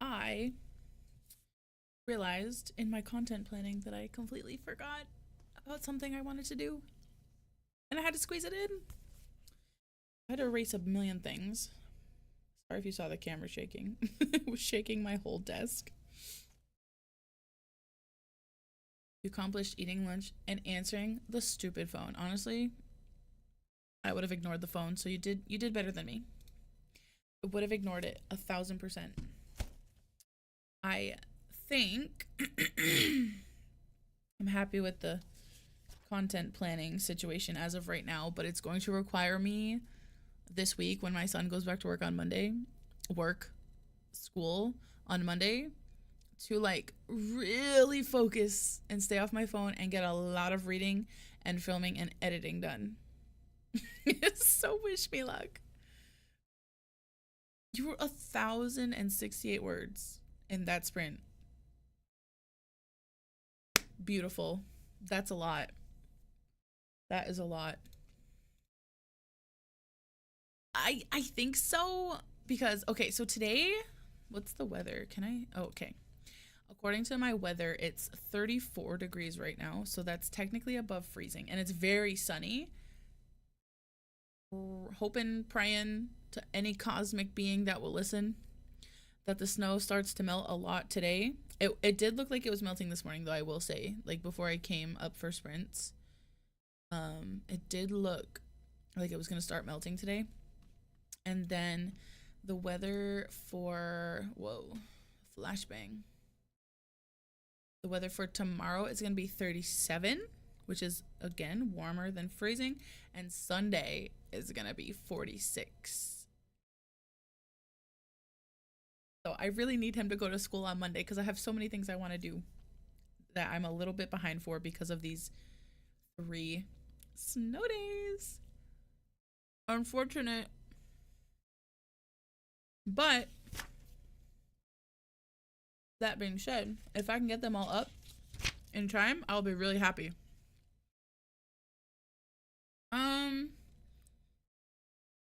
I realized in my content planning that I completely forgot about something I wanted to do, and I had to squeeze it in. I had to erase a million things. Sorry if you saw the camera shaking. It was shaking my whole desk. You accomplished eating lunch and answering the stupid phone. Honestly, I would have ignored the phone, so you did better than me. I would have ignored it 1,000%. I think I'm happy with the content planning situation as of right now, but it's going to require me this week when my son goes back to work on Monday, school on Monday, to like really focus and stay off my phone and get a lot of reading and filming and editing done. So wish me luck. You were 1,068 words in that sprint. Beautiful. That's a lot. That is a lot. I think so, because okay, so today, what's the weather? Okay. According to my weather, it's 34 degrees right now, so that's technically above freezing, and it's very sunny. We're hoping, praying to any cosmic being that will listen that the snow starts to melt a lot today. It did look like it was melting this morning, though, I will say, like before I came up for sprints. It did look like it was going to start melting today. And then the weather for, flashbang. The weather for tomorrow is going to be 37, which is, again, warmer than freezing. And Sunday is going to be 46. So I really need him to go to school on Monday because I have so many things I want to do that I'm a little bit behind for because of these 3 snow days. Unfortunate. But that being said, if I can get them all up in time, I'll be really happy.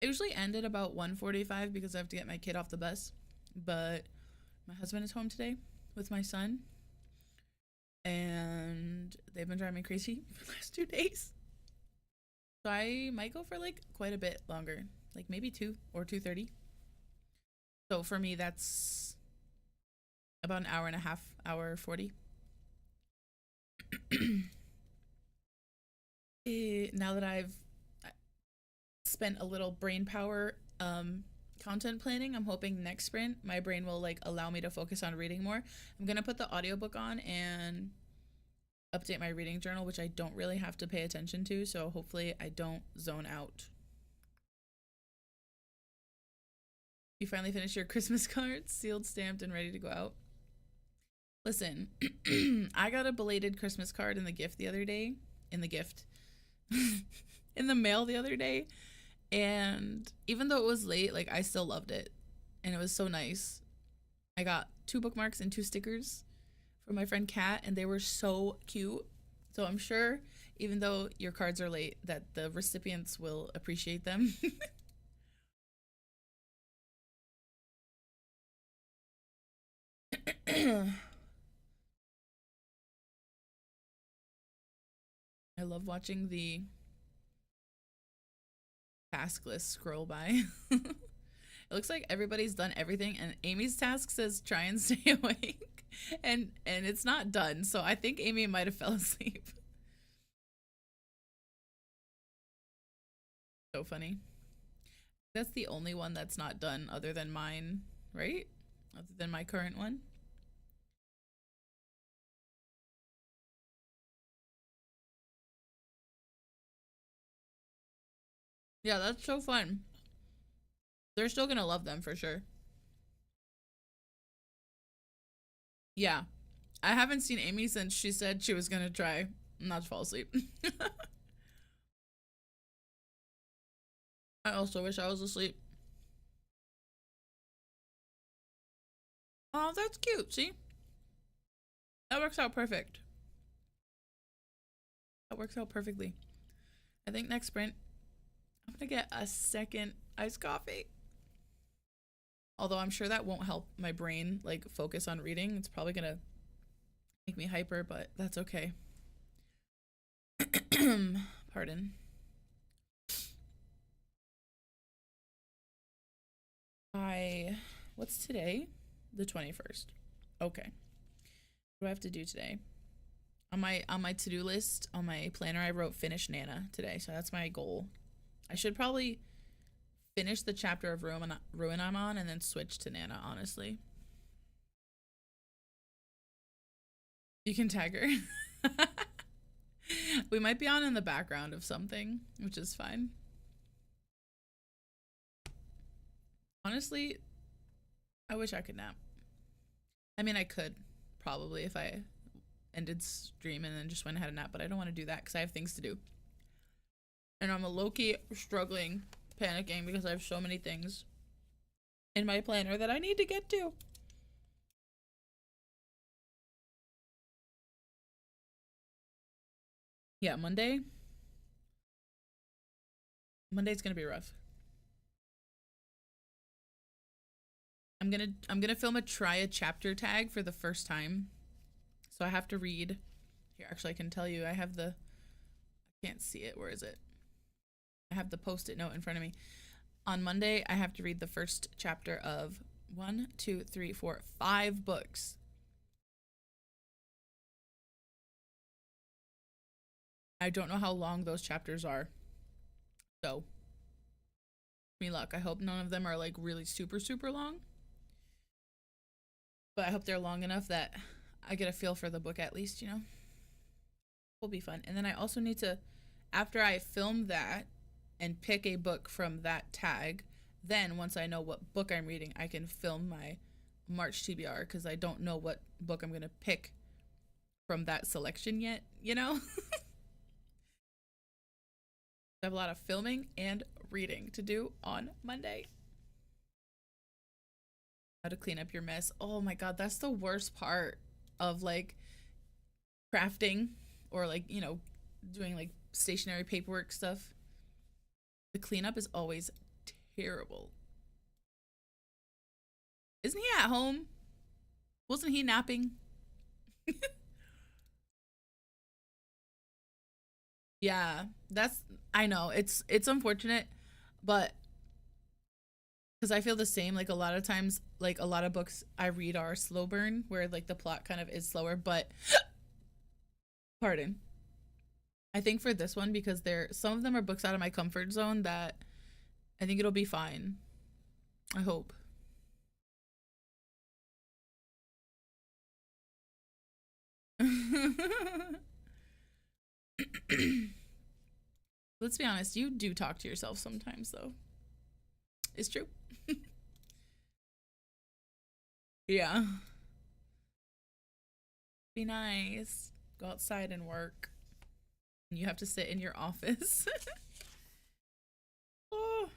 I usually end at about 1:45 because I have to get my kid off the bus. But my husband is home today with my son, and they've been driving me crazy for the last 2 days. So I might go for like quite a bit longer, like maybe 2 or 2:30. So for me, that's about an hour and a half, hour 40. Now that I've spent a little brain power content planning, I'm hoping next sprint my brain will like allow me to focus on reading more. I'm gonna put the audiobook on and update my reading journal, which I don't really have to pay attention to, so hopefully I don't zone out. You finally finished your Christmas cards, sealed, stamped, and ready to go out. Listen, I got a belated Christmas card in the gift the other day. In the mail the other day. And even though it was late, like I still loved it. And it was so nice. I got 2 bookmarks and 2 stickers from my friend Kat, and they were so cute. So I'm sure, even though your cards are late, that the recipients will appreciate them. I love watching the task list scroll by. It looks like everybody's done everything, and Amy's task says try and stay awake, and it's not done, so I think Amy might have fell asleep. So funny. That's the only one that's not done other than mine, right? Other than my current one. Yeah, that's so fun. They're still gonna love them for sure. Yeah. I haven't seen Amy since she said she was gonna try not to fall asleep. I also wish I was asleep. Oh, that's cute. See? That works out perfect. That works out perfectly. I think next sprint, I'm gonna get a second iced coffee. Although I'm sure that won't help my brain like focus on reading. It's probably gonna make me hyper, but that's okay. Pardon. What's today? The 21st. Okay. What do I have to do today? On my to-do list, on my planner, I wrote finish Nana today, so that's my goal. I should probably finish the chapter of Ruin I'm on and then switch to Nana, honestly. You can tag her. We might be on in the background of something, which is fine. Honestly, I wish I could nap. I mean, I could probably if I ended stream and then just went and had a nap, but I don't want to do that because I have things to do. And I'm a low-key struggling, panicking because I have so many things in my planner that I need to get to. Yeah, Monday's gonna be rough. I'm gonna film a try a chapter tag for the first time. So I have to read. Here, actually, I can tell you. I can't see it. Where is it? I have the post-it note in front of me. On Monday, I have to read the first chapter of 1, 2, 3, 4, 5 books. I don't know how long those chapters are. So, me luck. I hope none of them are like really super, super long. But I hope they're long enough that I get a feel for the book at least, you know? Will be fun. And then I also need to, after I film that and pick a book from that tag, then once I know what book I'm reading, I can film my March TBR because I don't know what book I'm going to pick from that selection yet, you know? I have a lot of filming and reading to do on Monday. How to clean up your mess. Oh my god, that's the worst part of like crafting or like, you know, doing like stationary paperwork stuff. The cleanup is always terrible. Isn't he at home? Wasn't he napping? Yeah, I know it's unfortunate, but because I feel the same. Like a lot of times, like a lot of books I read are slow burn, where like the plot kind of is slower. But pardon, I think for this one because some of them are books out of my comfort zone that I think it'll be fine. I hope. Let's be honest, you do talk to yourself sometimes, though. It's true. Yeah. Be nice. Go outside and work. And you have to sit in your office. Oh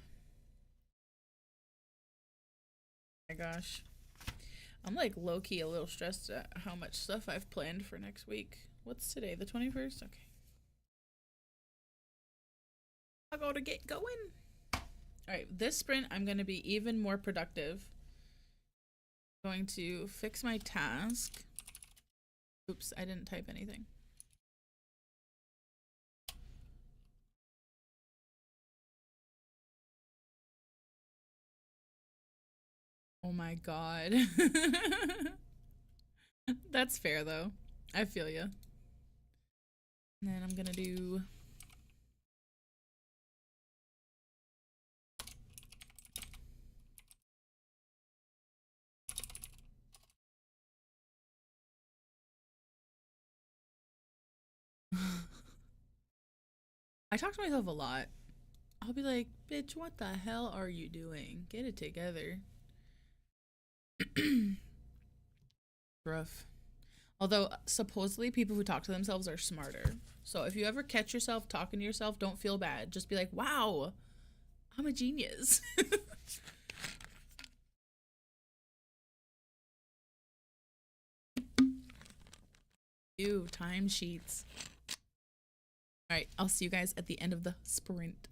my gosh. I'm like low-key a little stressed at how much stuff I've planned for next week. What's today? The 21st? Okay. I'll go to get going. Alright, this sprint I'm going to be even more productive. I'm going to fix my task. Oops, I didn't type anything. Oh my god. That's fair though. I feel you. And then I'm gonna do I talk to myself a lot. I'll be like, bitch, what the hell are you doing? Get it together. Rough. Although, supposedly, people who talk to themselves are smarter. So if you ever catch yourself talking to yourself, don't feel bad. Just be like, wow, I'm a genius. Ew, timesheets. Alright, I'll see you guys at the end of the sprint.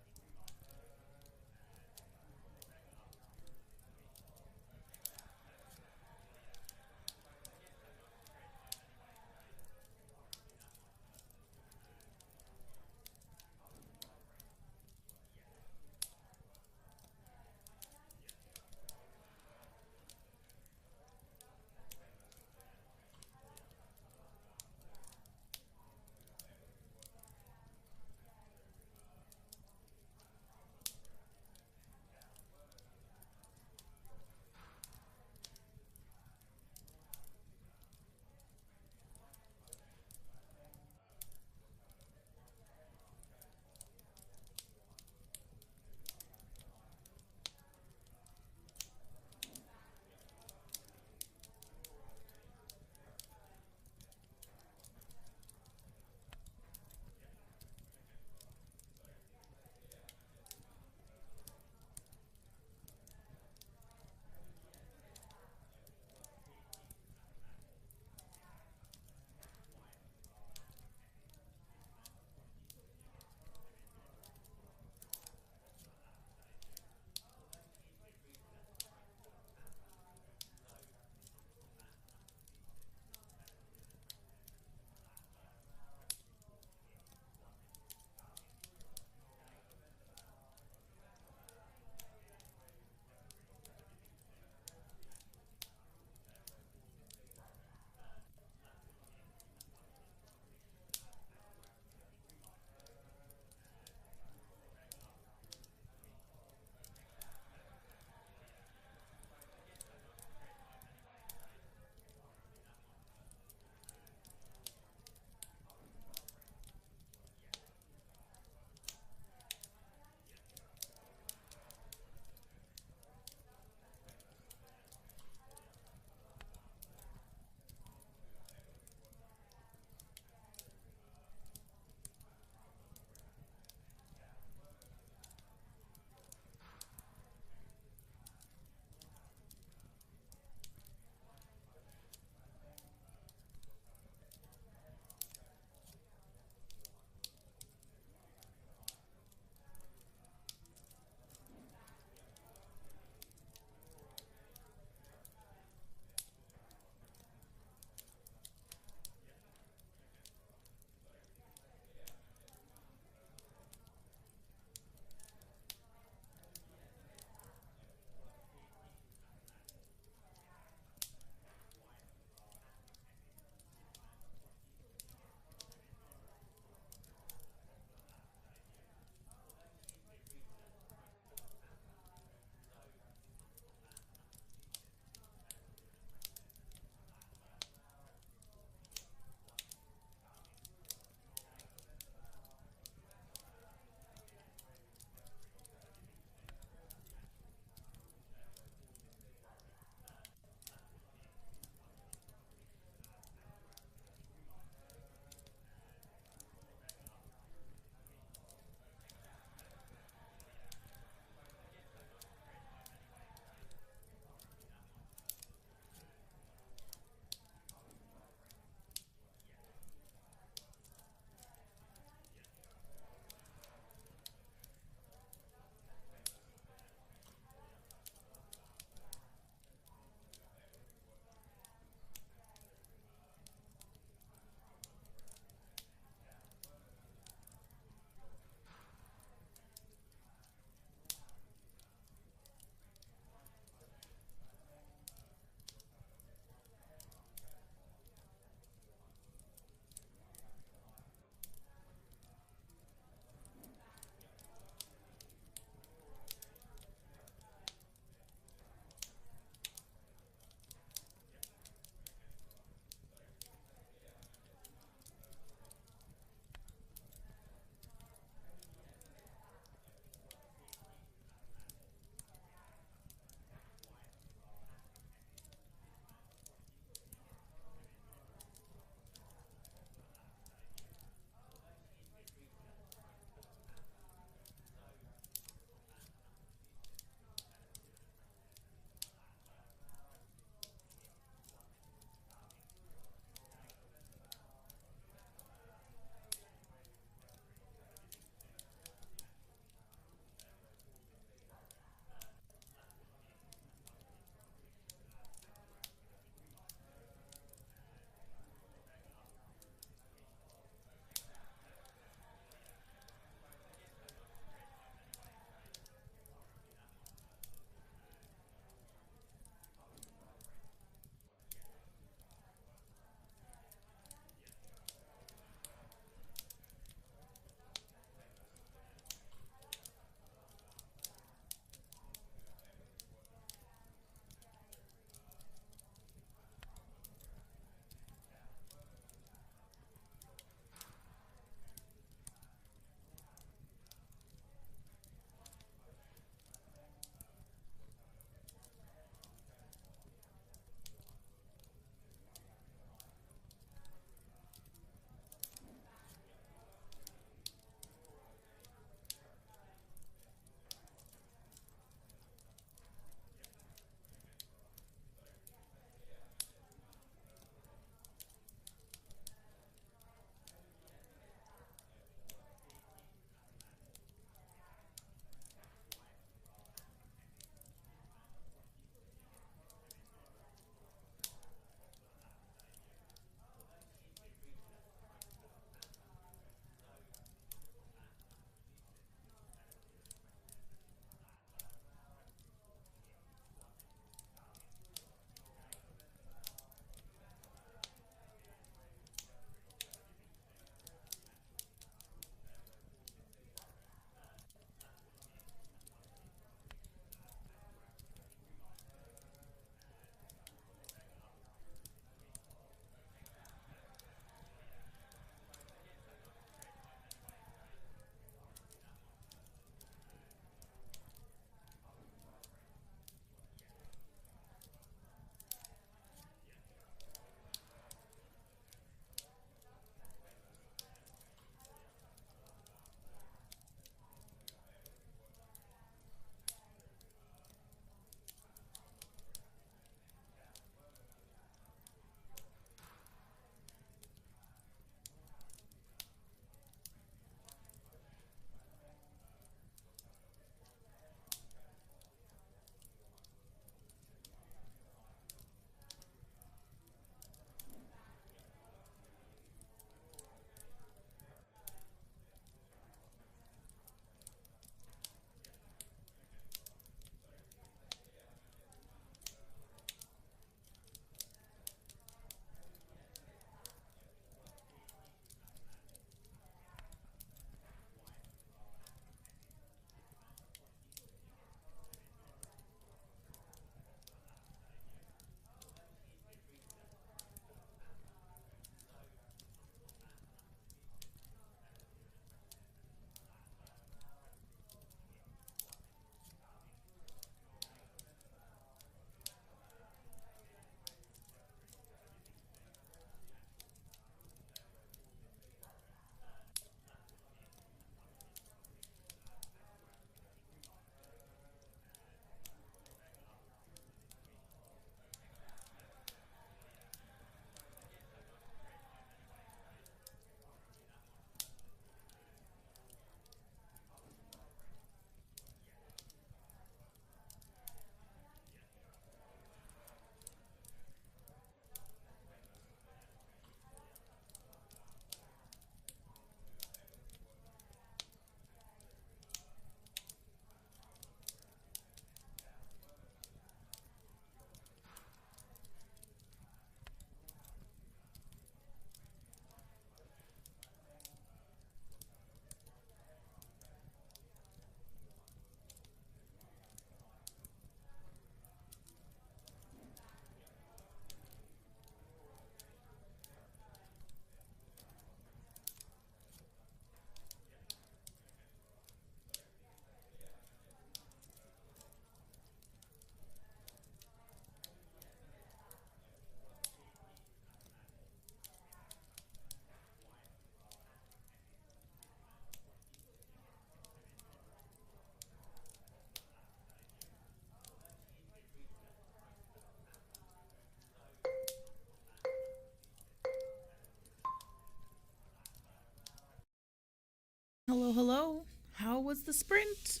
Hello, hello. How was the sprint?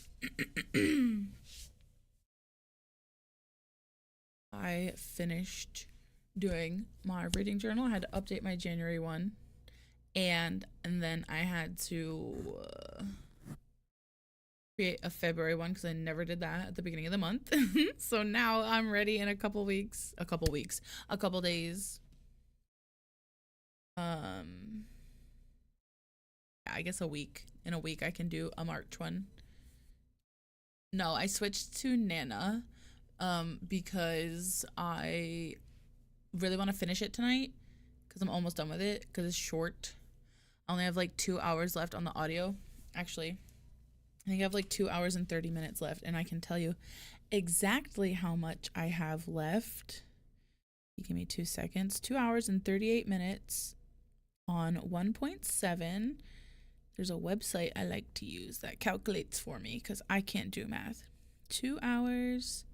I finished doing my reading journal. I had to update my January one, and then I had to create a February one because I never did that at the beginning of the month. So now I'm ready in a couple days. Um, I guess a week. In a week, I can do a March one. No, I switched to Nana, because I really want to finish it tonight because I'm almost done with it because it's short. I only have like 2 hours left on the audio. Actually, I think I have like 2 hours and 30 minutes left, and I can tell you exactly how much I have left. You give me 2 seconds. 2 hours and 38 minutes on 1.7. There's a website I like to use that calculates for me because I can't do math. 2 hours,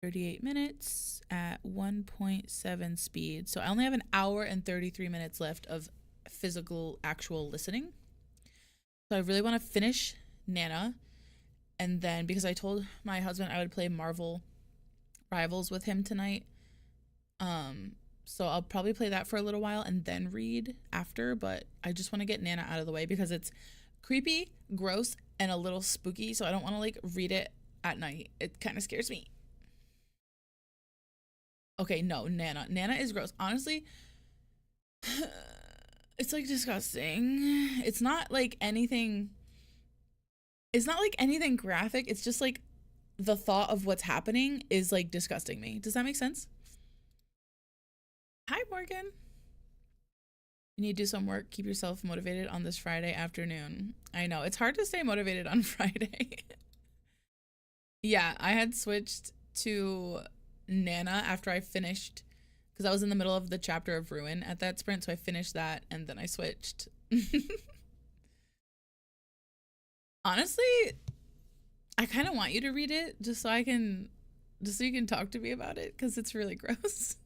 38 minutes at 1.7 speed. So I only have an hour and 33 minutes left of physical, actual listening. So I really want to finish Nana. And then because I told my husband I would play Marvel Rivals with him tonight. So I'll probably play that for a little while and then read after, but I just want to get Nana out of the way because it's creepy, gross, and a little spooky, so I don't want to like read it at night. It kind of scares me. Okay, no, Nana. Nana is gross. Honestly, it's like disgusting. It's not like anything graphic. It's just like the thought of what's happening is like disgusting me. Does that make sense? Hi, Morgan. You need to do some work. Keep yourself motivated on this Friday afternoon. I know. It's hard to stay motivated on Friday. Yeah, I had switched to Nana after I finished because I was in the middle of the chapter of Ruin at that sprint, so I finished that and then I switched. Honestly, I kind of want you to read it just so you can talk to me about it because it's really gross.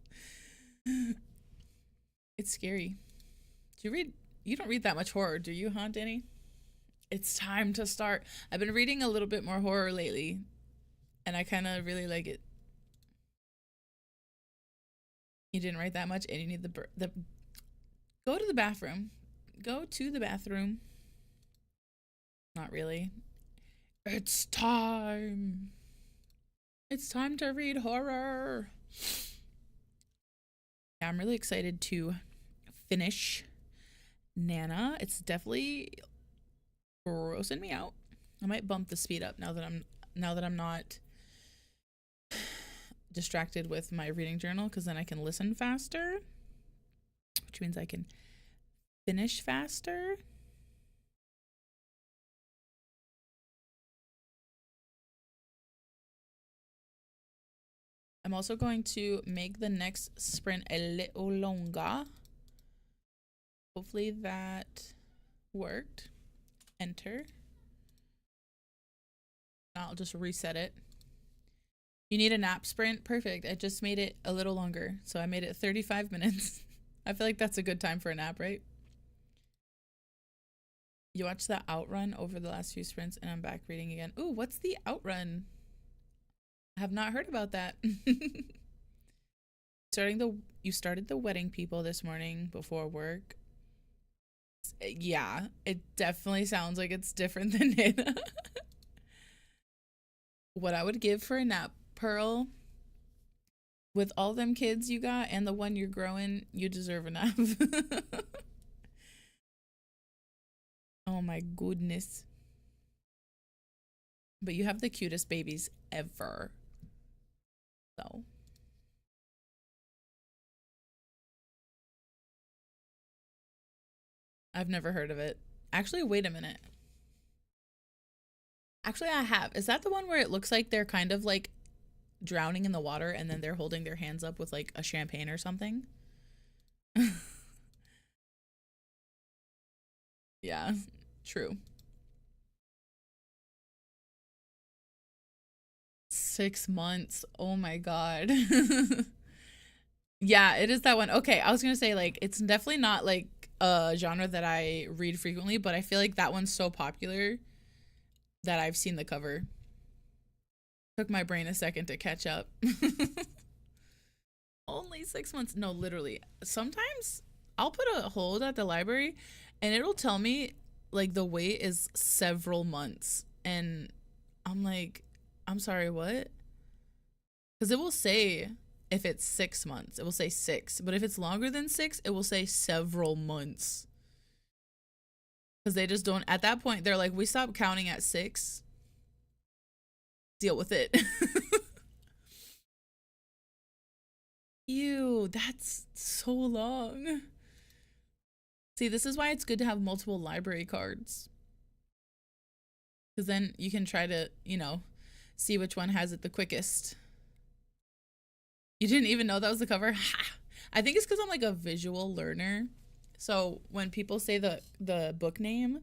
It's scary. You don't read that much horror, do you, huh, Danny? It's time to start. I've been reading a little bit more horror lately, and I kind of really like it. You didn't write that much, and you need the go to the bathroom. Go to the bathroom. Not really. It's time. It's time to read horror. Yeah, I'm really excited to finish Nana. It's definitely grossing me out. I might bump the speed up now that I'm not distracted with my reading journal because then I can listen faster, which means I can finish faster. I'm also going to make the next sprint a little longer. Hopefully that worked. Enter. I'll just reset it. You need a nap sprint? Perfect. I just made it a little longer. So I made it 35 minutes. I feel like that's a good time for a nap, right? You watched the outrun over the last few sprints and I'm back reading again. Ooh, what's the outrun? I have not heard about that. You started the wedding people this morning before work. Yeah, it definitely sounds like it's different than Nana. What I would give for a nap, Pearl, with all them kids you got and the one you're growing, you deserve a nap. Oh my goodness. But you have the cutest babies ever. So. I've never heard of it. Actually, wait a minute. Actually, I have. Is that the one where it looks like they're kind of like drowning in the water and then they're holding their hands up with like a champagne or something? Yeah, true. 6 months. Oh my God. Yeah, it is that one. Okay, I was gonna say like it's definitely not like a genre that I read frequently, but I feel like that one's so popular that I've seen the cover. Took my brain a second to catch up. Only 6 months. No, literally. Sometimes I'll put a hold at the library and it'll tell me like the wait is several months. And I'm like, I'm sorry, what? Because it will say if it's 6 months, it will say six. But if it's longer than six, it will say several months. Because they just don't, at that point, they're like, we stop counting at six. Deal with it. Ew, that's so long. See, this is why it's good to have multiple library cards. Because then you can try to, see which one has it the quickest. You didn't even know that was the cover? I think it's because I'm like a visual learner. So when people say the book name,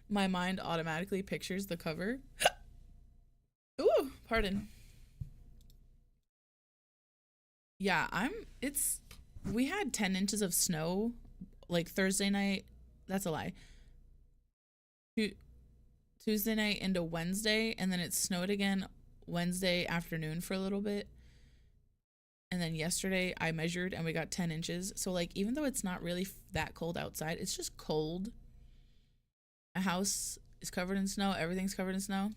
my mind automatically pictures the cover. Ooh, pardon. Yeah, we had 10 inches of snow like Thursday night. That's a lie. Tuesday night into Wednesday, and then it snowed again Wednesday afternoon for a little bit. And then yesterday I measured and we got 10 inches. So like, even though it's not really that cold outside, it's just cold. A house is covered in snow. Everything's covered in snow.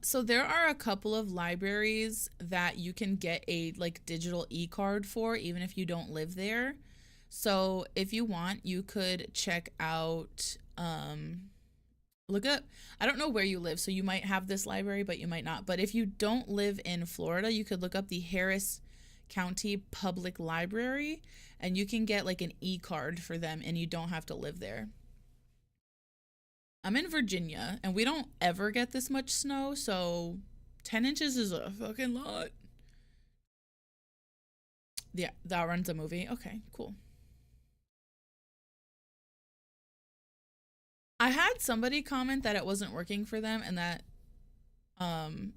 So there are a couple of libraries that you can get a like digital e-card for, even if you don't live there. So if you want, you could check out, look up, I don't know where you live, so you might have this library, but you might not. But if you don't live in Florida, you could look up the Harris County Public Library, and you can get like an e-card for them, and you don't have to live there. I'm in Virginia, and we don't ever get this much snow, so 10 inches is a fucking lot. Yeah, that runs a movie. Okay, cool. I had somebody comment that it wasn't working for them and that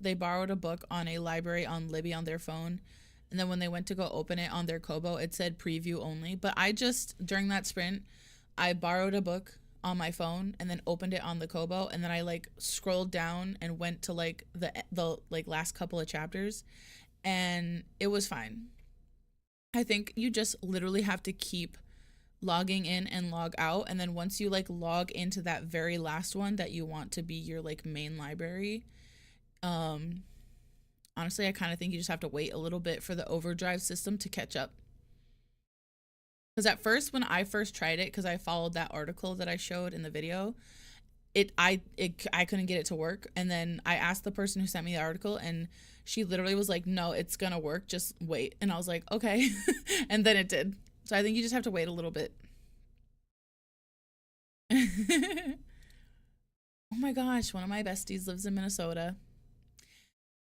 they borrowed a book on a library on Libby on their phone, and then when they went to go open it on their Kobo, it said preview only. But I just, during that sprint, I borrowed a book on my phone and then opened it on the Kobo, and then I like scrolled down and went to like the like last couple of chapters, and it was fine. I think you just literally have to keep logging in and log out, and then once you like log into that very last one that you want to be your like main library, honestly I kind of think you just have to wait a little bit for the overdrive system to catch up. Because at first, when I first tried it, because I followed that article that I showed in the video, I couldn't get it to work. And then I asked the person who sent me the article, and she literally was like, no, it's gonna work, just wait. And I was like, okay. And then it did. So I think you just have to wait a little bit. Oh my gosh, one of my besties lives in Minnesota.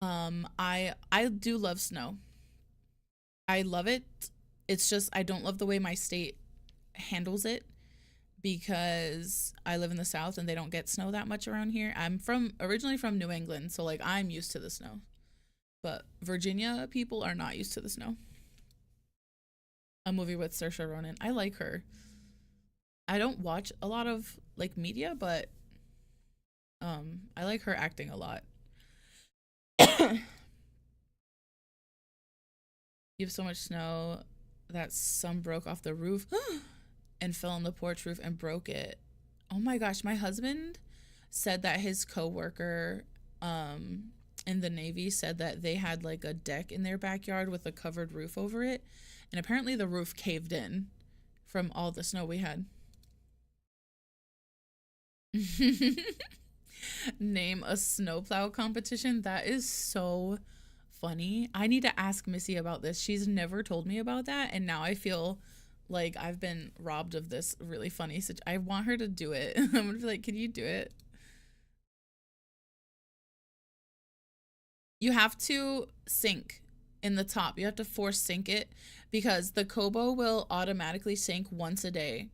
I do love snow. I love it. It's just I don't love the way my state handles it, because I live in the South and they don't get snow that much around here. I'm originally from New England, so like I'm used to the snow. But Virginia people are not used to the snow. A movie with Saoirse Ronan. I like her. I don't watch a lot of like media, but I like her acting a lot. You have so much snow that some broke off the roof and fell on the porch roof and broke it. Oh my gosh, my husband said that his coworker in the Navy said that they had like a deck in their backyard with a covered roof over it, and apparently the roof caved in from all the snow we had. Name a snowplow competition. That is so funny. I need to ask Missy about this. She's never told me about that, and now I feel like I've been robbed of this really funny I want her to do it. I'm gonna be like, can you do it? You have to sync in the top. You have to force sync it, because the Kobo will automatically sync once a day.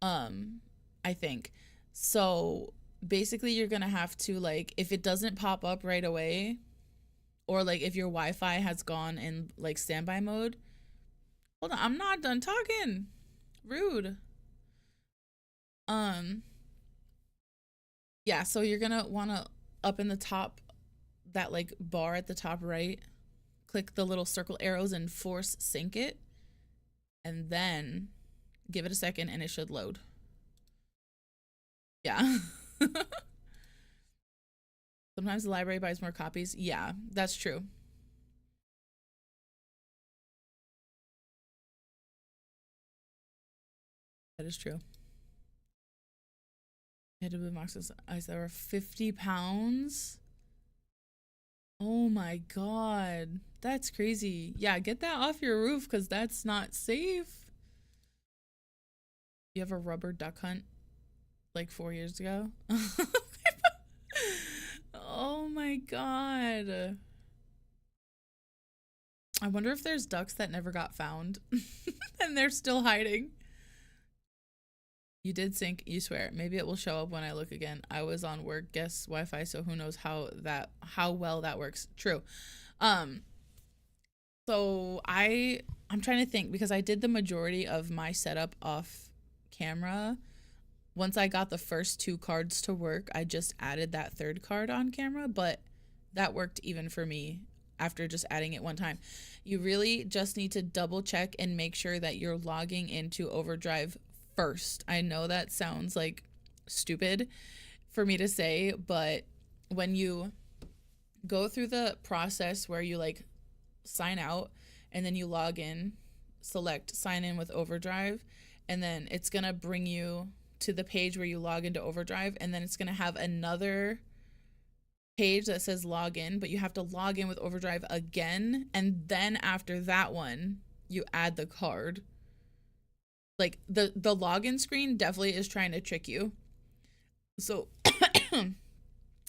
I think. So basically you're gonna have to, like, if it doesn't pop up right away, or like if your Wi-Fi has gone in like standby mode, Hold on, I'm not done talking. Rude. Um, yeah, so you're gonna wanna up in the top, that like bar at the top right, click the little circle arrows and force sync it, and then give it a second and it should load. Yeah. Sometimes the library buys more copies. Yeah, that's true. That is true. I had to move boxes ice that were 50 pounds. Oh my god. That's crazy. Yeah, get that off your roof because that's not safe. You have a rubber duck hunt like 4 years ago? Oh my god. I wonder if there's ducks that never got found and they're still hiding. You did sync, you swear. Maybe it will show up when I look again. I was on work guest Wi-Fi, so who knows how well that works. True. So I'm trying to think because I did the majority of my setup off camera. Once I got the first 2 cards to work, I just added that 3rd card on camera, but that worked even for me after just adding it one time. You really just need to double check and make sure that you're logging into Overdrive first. I know that sounds like stupid for me to say, but when you go through the process where you like sign out and then you log in, select sign in with Overdrive, and then it's gonna bring you to the page where you log into Overdrive, and then it's gonna have another page that says login, but you have to log in with Overdrive again, and then after that one you add the card. Like the login screen definitely is trying to trick you, so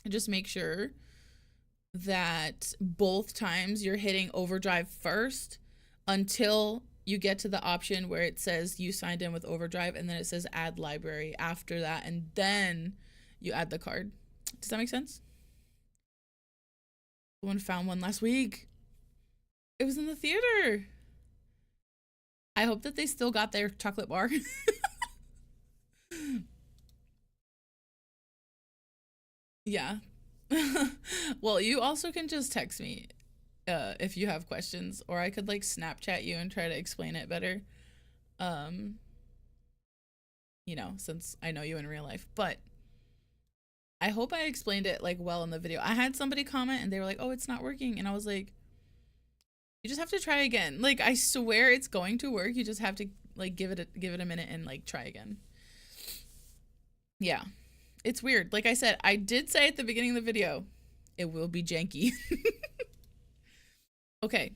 just make sure that both times you're hitting Overdrive first until you get to the option where it says you signed in with Overdrive, and then it says add library after that, and then you add the card. Does that make sense? Someone found one last week. It was in the theater. I hope that they still got their chocolate bar. Yeah. Well, you also can just text me if you have questions, or I could like Snapchat you and try to explain it better. Um, since I know you in real life, but I hope I explained it like well in the video. I had somebody comment and they were like, "Oh, it's not working." And I was like, "You just have to try again." Like I swear it's going to work. You just have to like give it a minute and like try again. Yeah. It's weird. Like I said, I did say at the beginning of the video, it will be janky. Okay.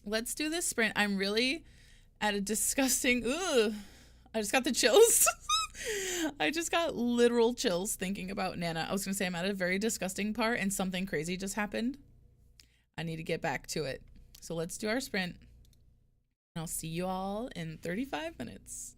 Let's do this sprint. I'm really at a disgusting I just got the chills. I just got literal chills thinking about Nana. I was gonna say I'm at a very disgusting part and something crazy just happened. I need to get back to it. So let's do our sprint. And I'll see you all in 35 minutes.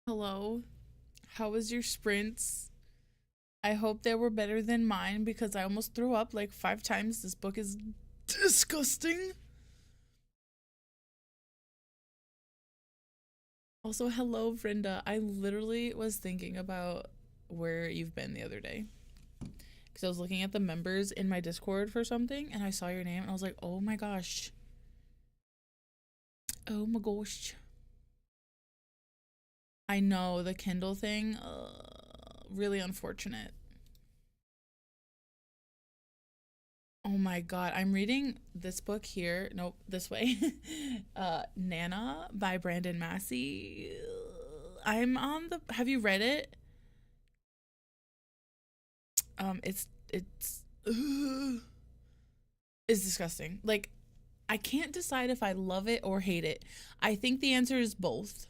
Hello. How was your sprints? I hope they were better than mine because I almost threw up like 5 times. This book is disgusting. Also, hello, Brenda. I literally was thinking about where you've been the other day because I was looking at the members in my Discord for something and I saw your name and I was like, oh my gosh. Oh my gosh. I know the Kindle thing, really unfortunate. Oh my god, I'm reading this book here. Nope, this way. Nana by Brandon Massey. I'm on the Have you read it? It's it's disgusting. Like I can't decide if I love it or hate it. I think the answer is both.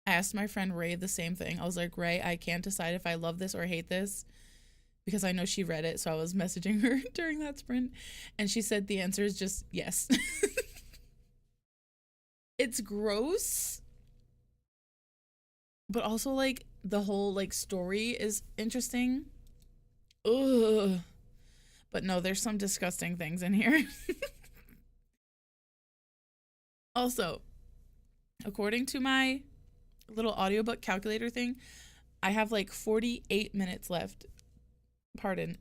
I asked my friend Ray the same thing. I was like, Ray, I can't decide if I love this or hate this because I know she read it. So I was messaging her during that sprint and she said the answer is just yes. It's gross, but also like the whole like story is interesting. Ugh. But no, there's some disgusting things in here. Also, according to my little audiobook calculator thing, I have like 48 minutes left. Pardon.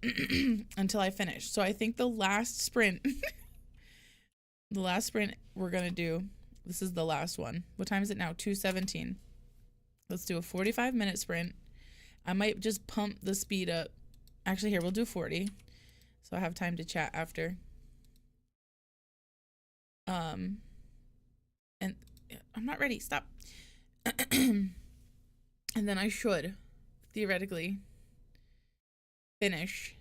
Until I finish. So I think the last sprint the last sprint we're going to do, this is the last one. What time is it now? 2:17. Let's do a 45-minute sprint. I might just pump the speed up. Actually, here, we'll do 40. So I have time to chat after. And I'm not ready. Stop. And then I should theoretically finish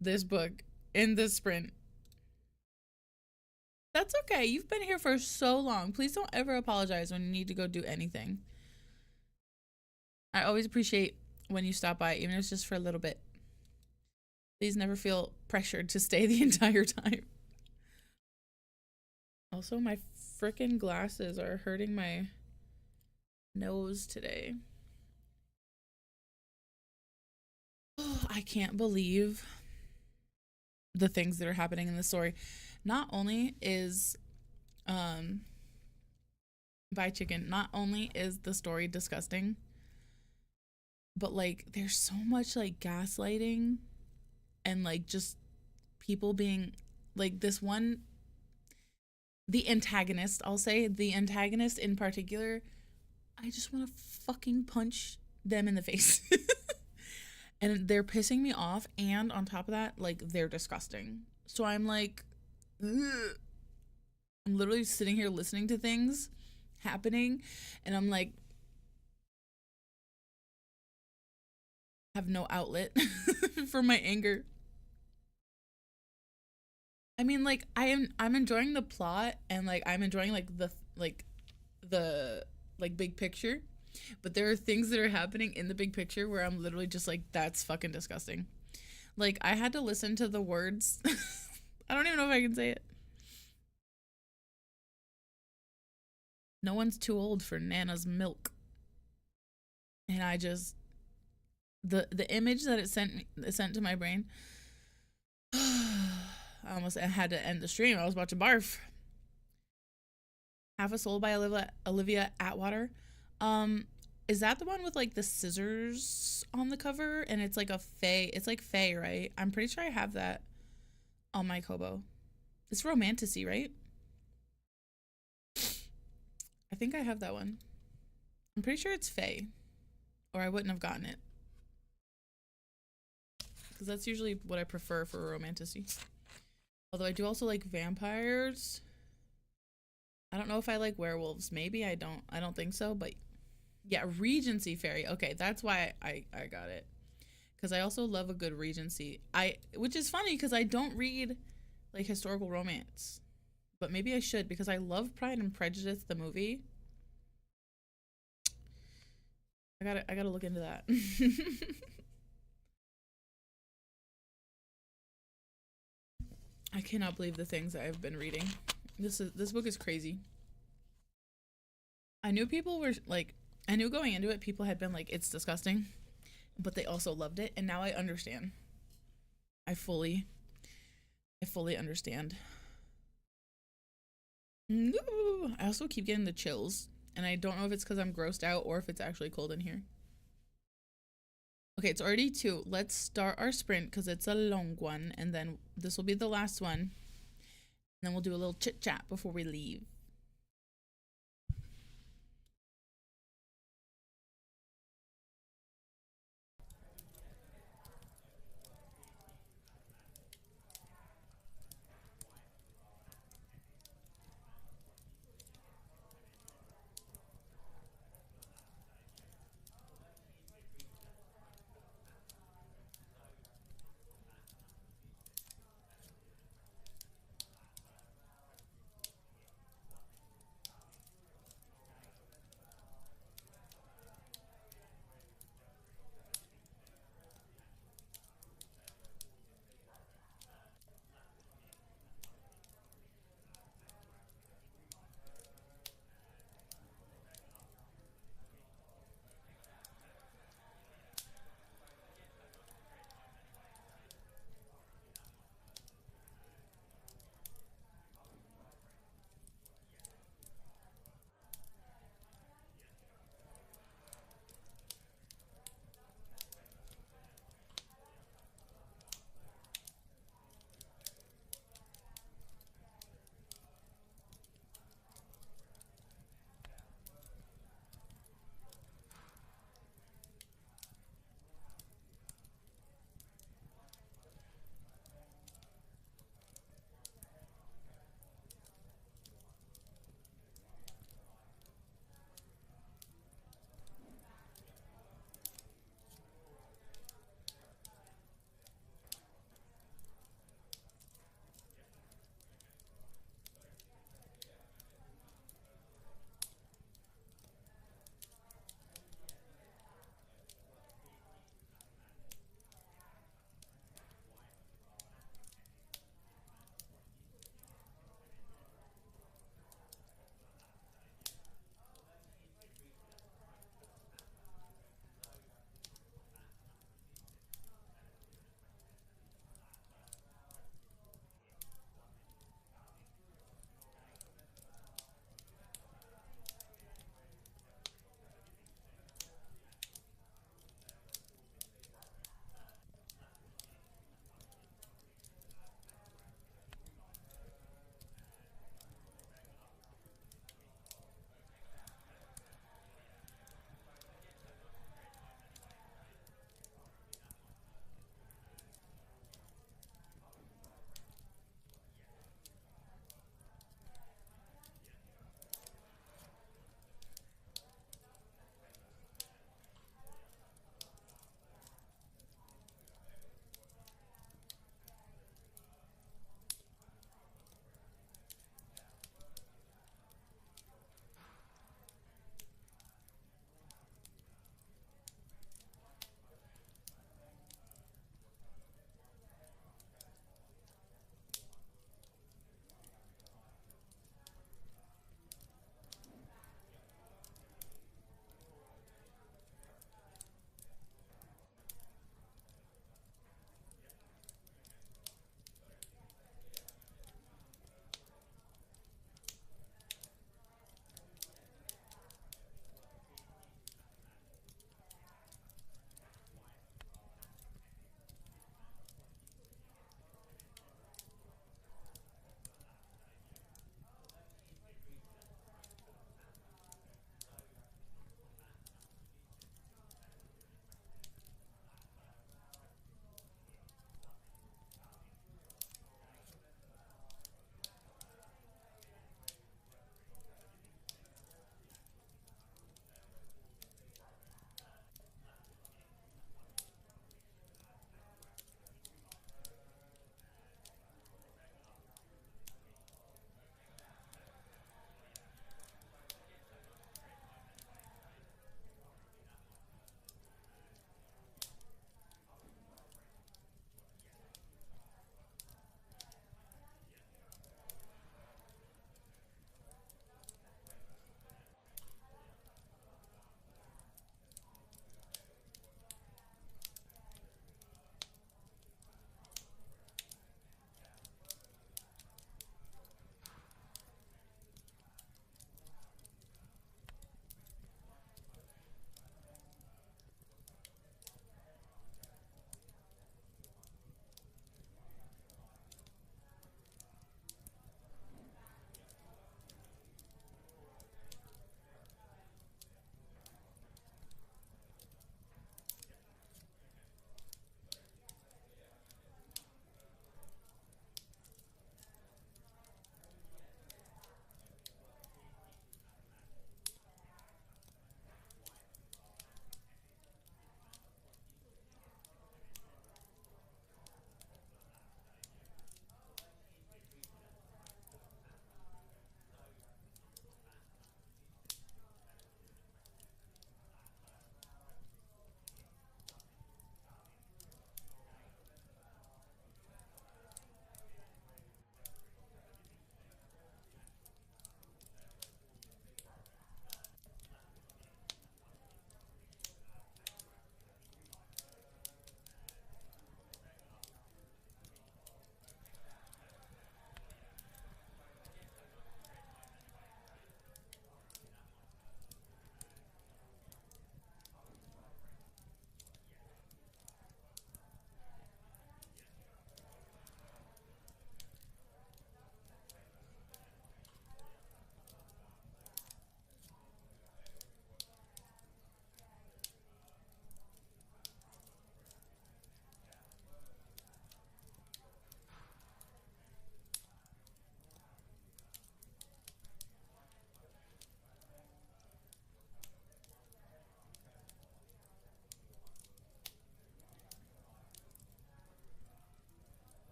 this book in this sprint. That's okay. You've been here for so long. Please don't ever apologize when you need to go do anything. I always appreciate when you stop by, even if it's just for a little bit. Please never feel pressured to stay the entire time. Also, my frickin' glasses are hurting my nose today. Oh, I can't believe the things that are happening in the story. Not only is Bye Chicken, not only is the story disgusting, but like there's so much like gaslighting and like just people being like this one, the antagonist, I'll say the antagonist in particular, I just want to fucking punch them in the face. And they're pissing me off, and on top of that, like they're disgusting. So I'm like, ugh. I'm literally sitting here listening to things happening and I'm like, have no outlet for my anger. I mean, like I'm enjoying the plot and like I'm enjoying like the big picture, but there are things that are happening in the big picture where I'm literally just like, that's fucking disgusting. Like I had to listen to the words. I don't even know if I can say it. No one's too old for Nana's milk. And I just the image that it sent to my brain. I almost had to end the stream. I was about to barf. Half a Soul by Olivia Atwater. Is that the one with like the scissors on the cover and it's like a fae? It's like fae, right? I'm pretty sure I have that on my Kobo. It's romantasy, right? I think I have that one. I'm pretty sure it's fae, or I wouldn't have gotten it. Because that's usually what I prefer for romantasy. Although I do also like vampires. I don't know if I like werewolves. Maybe I don't think so, but yeah, Regency Fairy. Okay, that's why I got it. Because I also love a good Regency. Which is funny because I don't read like historical romance. But maybe I should because I love Pride and Prejudice, the movie. I gotta look into that. I cannot believe the things I've been reading. This book is crazy. I knew people were like I knew going into it, people had been like, it's disgusting, but they also loved it. And now I understand. I fully understand. Ooh, I also keep getting the chills. And I don't know if it's because I'm grossed out or if it's actually cold in here. Okay, it's already 2. Let's start our sprint because it's a long one. And then this will be the last one. And then we'll do a little chit chat before we leave.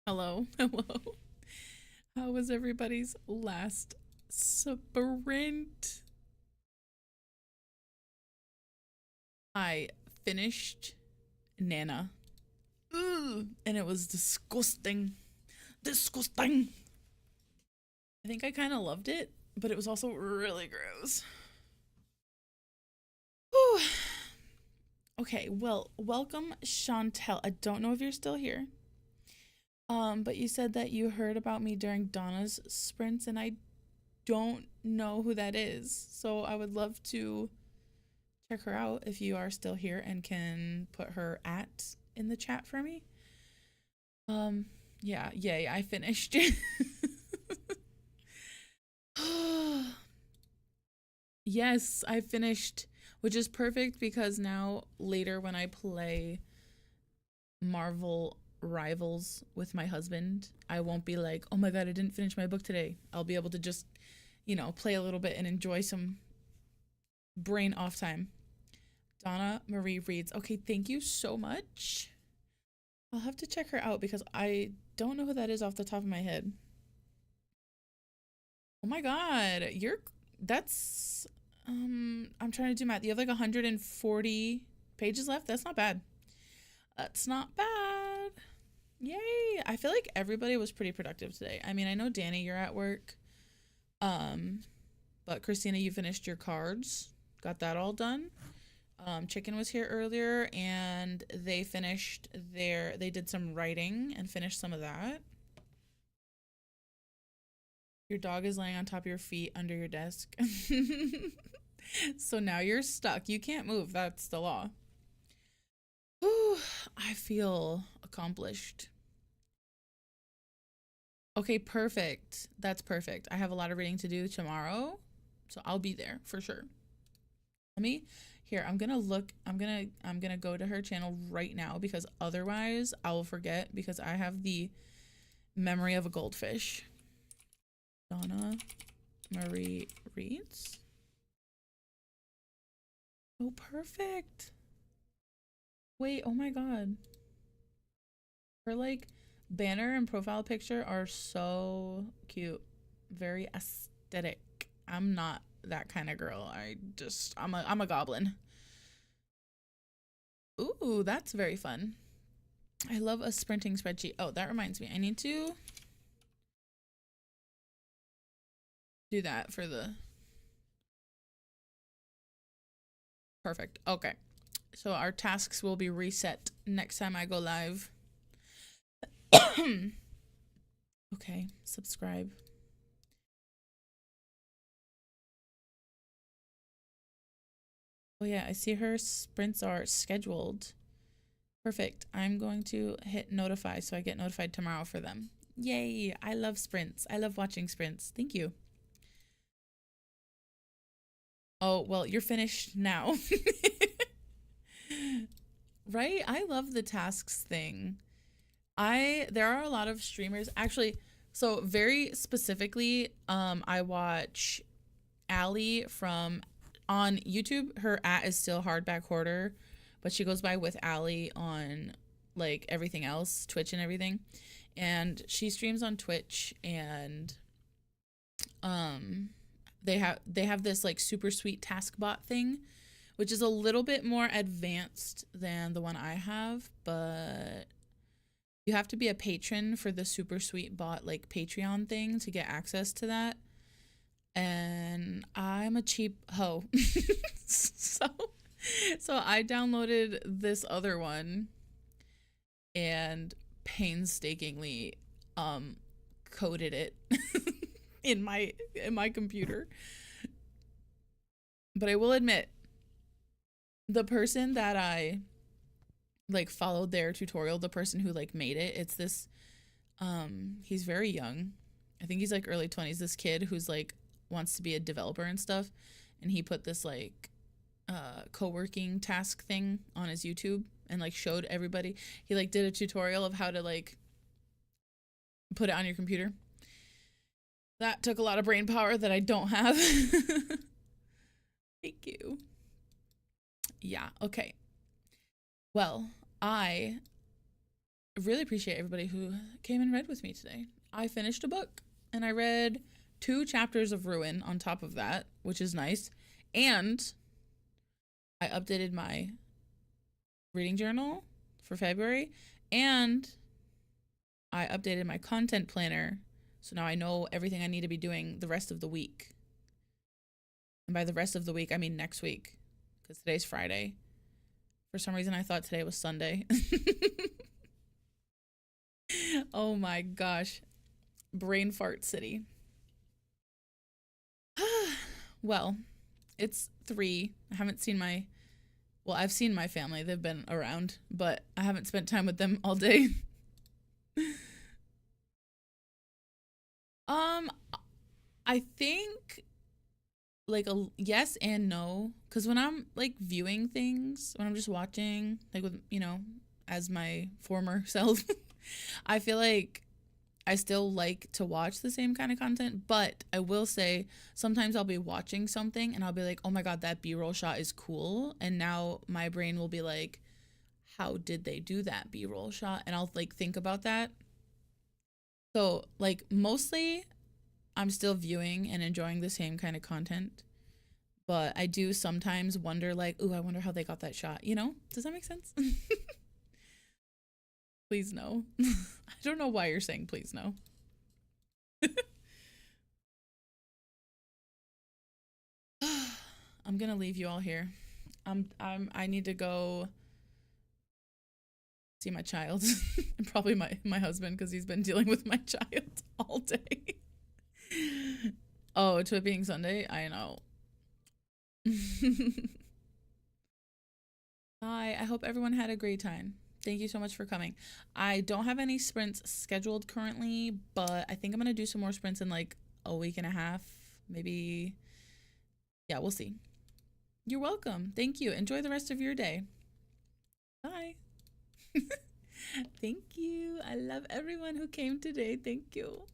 Hello. Hello. How was everybody's last sprint? I finished Nana. Ugh, and it was disgusting. Disgusting. I think I kind of loved it, but it was also really gross. Whew. Okay, well, welcome, Chantel. I don't know if you're still here. But you said that you heard about me during Donna's sprints, and I don't know who that is. So I would love to check her out if you are still here and can put her at in the chat for me. Yeah, yay, I finished. Yes, I finished, which is perfect because now later when I play Marvel Rivals with my husband, I won't be like, oh my god, I didn't finish my book today. I'll be able to just, play a little bit and enjoy some brain off time. Donna Marie reads. Okay, thank you so much. I'll have to check her out because I don't know who that is off the top of my head. Oh my god, that's I'm trying to do math. You have like 140 pages left. That's not bad. That's not bad. Yay. I feel like everybody was pretty productive today. I mean, I know Danny, you're at work. But Christina, you finished your cards. Got that all done. Chicken was here earlier and they did some writing and finished some of that. Your dog is laying on top of your feet under your desk. So now you're stuck. You can't move. That's the law. Whew, I feel accomplished. Okay, perfect. That's perfect. I have a lot of reading to do tomorrow, so I'll be there for sure. I'm gonna go to her channel right now because otherwise I will forget because I have the memory of a goldfish. Donna Marie reads. Oh, perfect. Wait, oh my god. Her like banner and profile picture are so cute. Very aesthetic. I'm not that kind of girl. I'm a goblin. Ooh, that's very fun. I love a sprinting spreadsheet. Oh, that reminds me. I need to do that for the perfect. Okay. So our tasks will be reset next time I go live. Okay, subscribe. Oh yeah, I see her sprints are scheduled. Perfect. I'm going to hit notify so I get notified tomorrow for them. Yay, I love sprints. I love watching sprints. Thank you. Oh, well, you're finished now. Right? I love the tasks thing. There are a lot of streamers actually, so very specifically, I watch Allie from on YouTube. Her is still Hardback Hoarder, but she goes by with Allie on like everything else, Twitch and everything. And she streams on Twitch and they have this like super sweet task bot thing, which is a little bit more advanced than the one I have, but you have to be a patron for the super sweet bot like Patreon thing to get access to that. And I'm a cheap hoe. so I downloaded this other one and painstakingly coded it in my computer. But I will admit, the person that I like followed their tutorial, the person who like made it, it's this he's very young. I think he's like early 20s, this kid who's like wants to be a developer and stuff, and he put this like co-working task thing on his YouTube and like showed everybody. He like did a tutorial of how to like put it on your computer. That took a lot of brain power that I don't have. Thank you. Yeah, okay. Well, I really appreciate everybody who came and read with me today. I finished a book and I read 2 chapters of Ruin on top of that, which is nice. And I updated my reading journal for February, and I updated my content planner. So now I know everything I need to be doing the rest of the week. And by the rest of the week, I mean next week, because today's Friday. For some reason, I thought today was Sunday. Oh my gosh. Brain fart city. Well, it's 3. I haven't seen I've seen my family. They've been around, but I haven't spent time with them all day. I think like a yes and no, because when I'm like viewing things, when I'm just watching, like with, as my former self, I feel like I still like to watch the same kind of content, but I will say sometimes I'll be watching something and I'll be like, oh my God, that B-roll shot is cool. And now my brain will be like, how did they do that B-roll shot? And I'll like think about that. So like mostly I'm still viewing and enjoying the same kind of content, but I do sometimes wonder like, ooh, I wonder how they got that shot. Does that make sense? Please no. I don't know why you're saying please no. I'm gonna leave you all here. I need to go see my child and probably my husband, because he's been dealing with my child all day. Oh, to it being Sunday, I know. Bye. I hope everyone had a great time. Thank you so much for coming. I don't have any sprints scheduled currently, but I think I'm going to do some more sprints in like a week and a half. Maybe. Yeah, we'll see. You're welcome. Thank you. Enjoy the rest of your day. Bye. Thank you. I love everyone who came today. Thank you.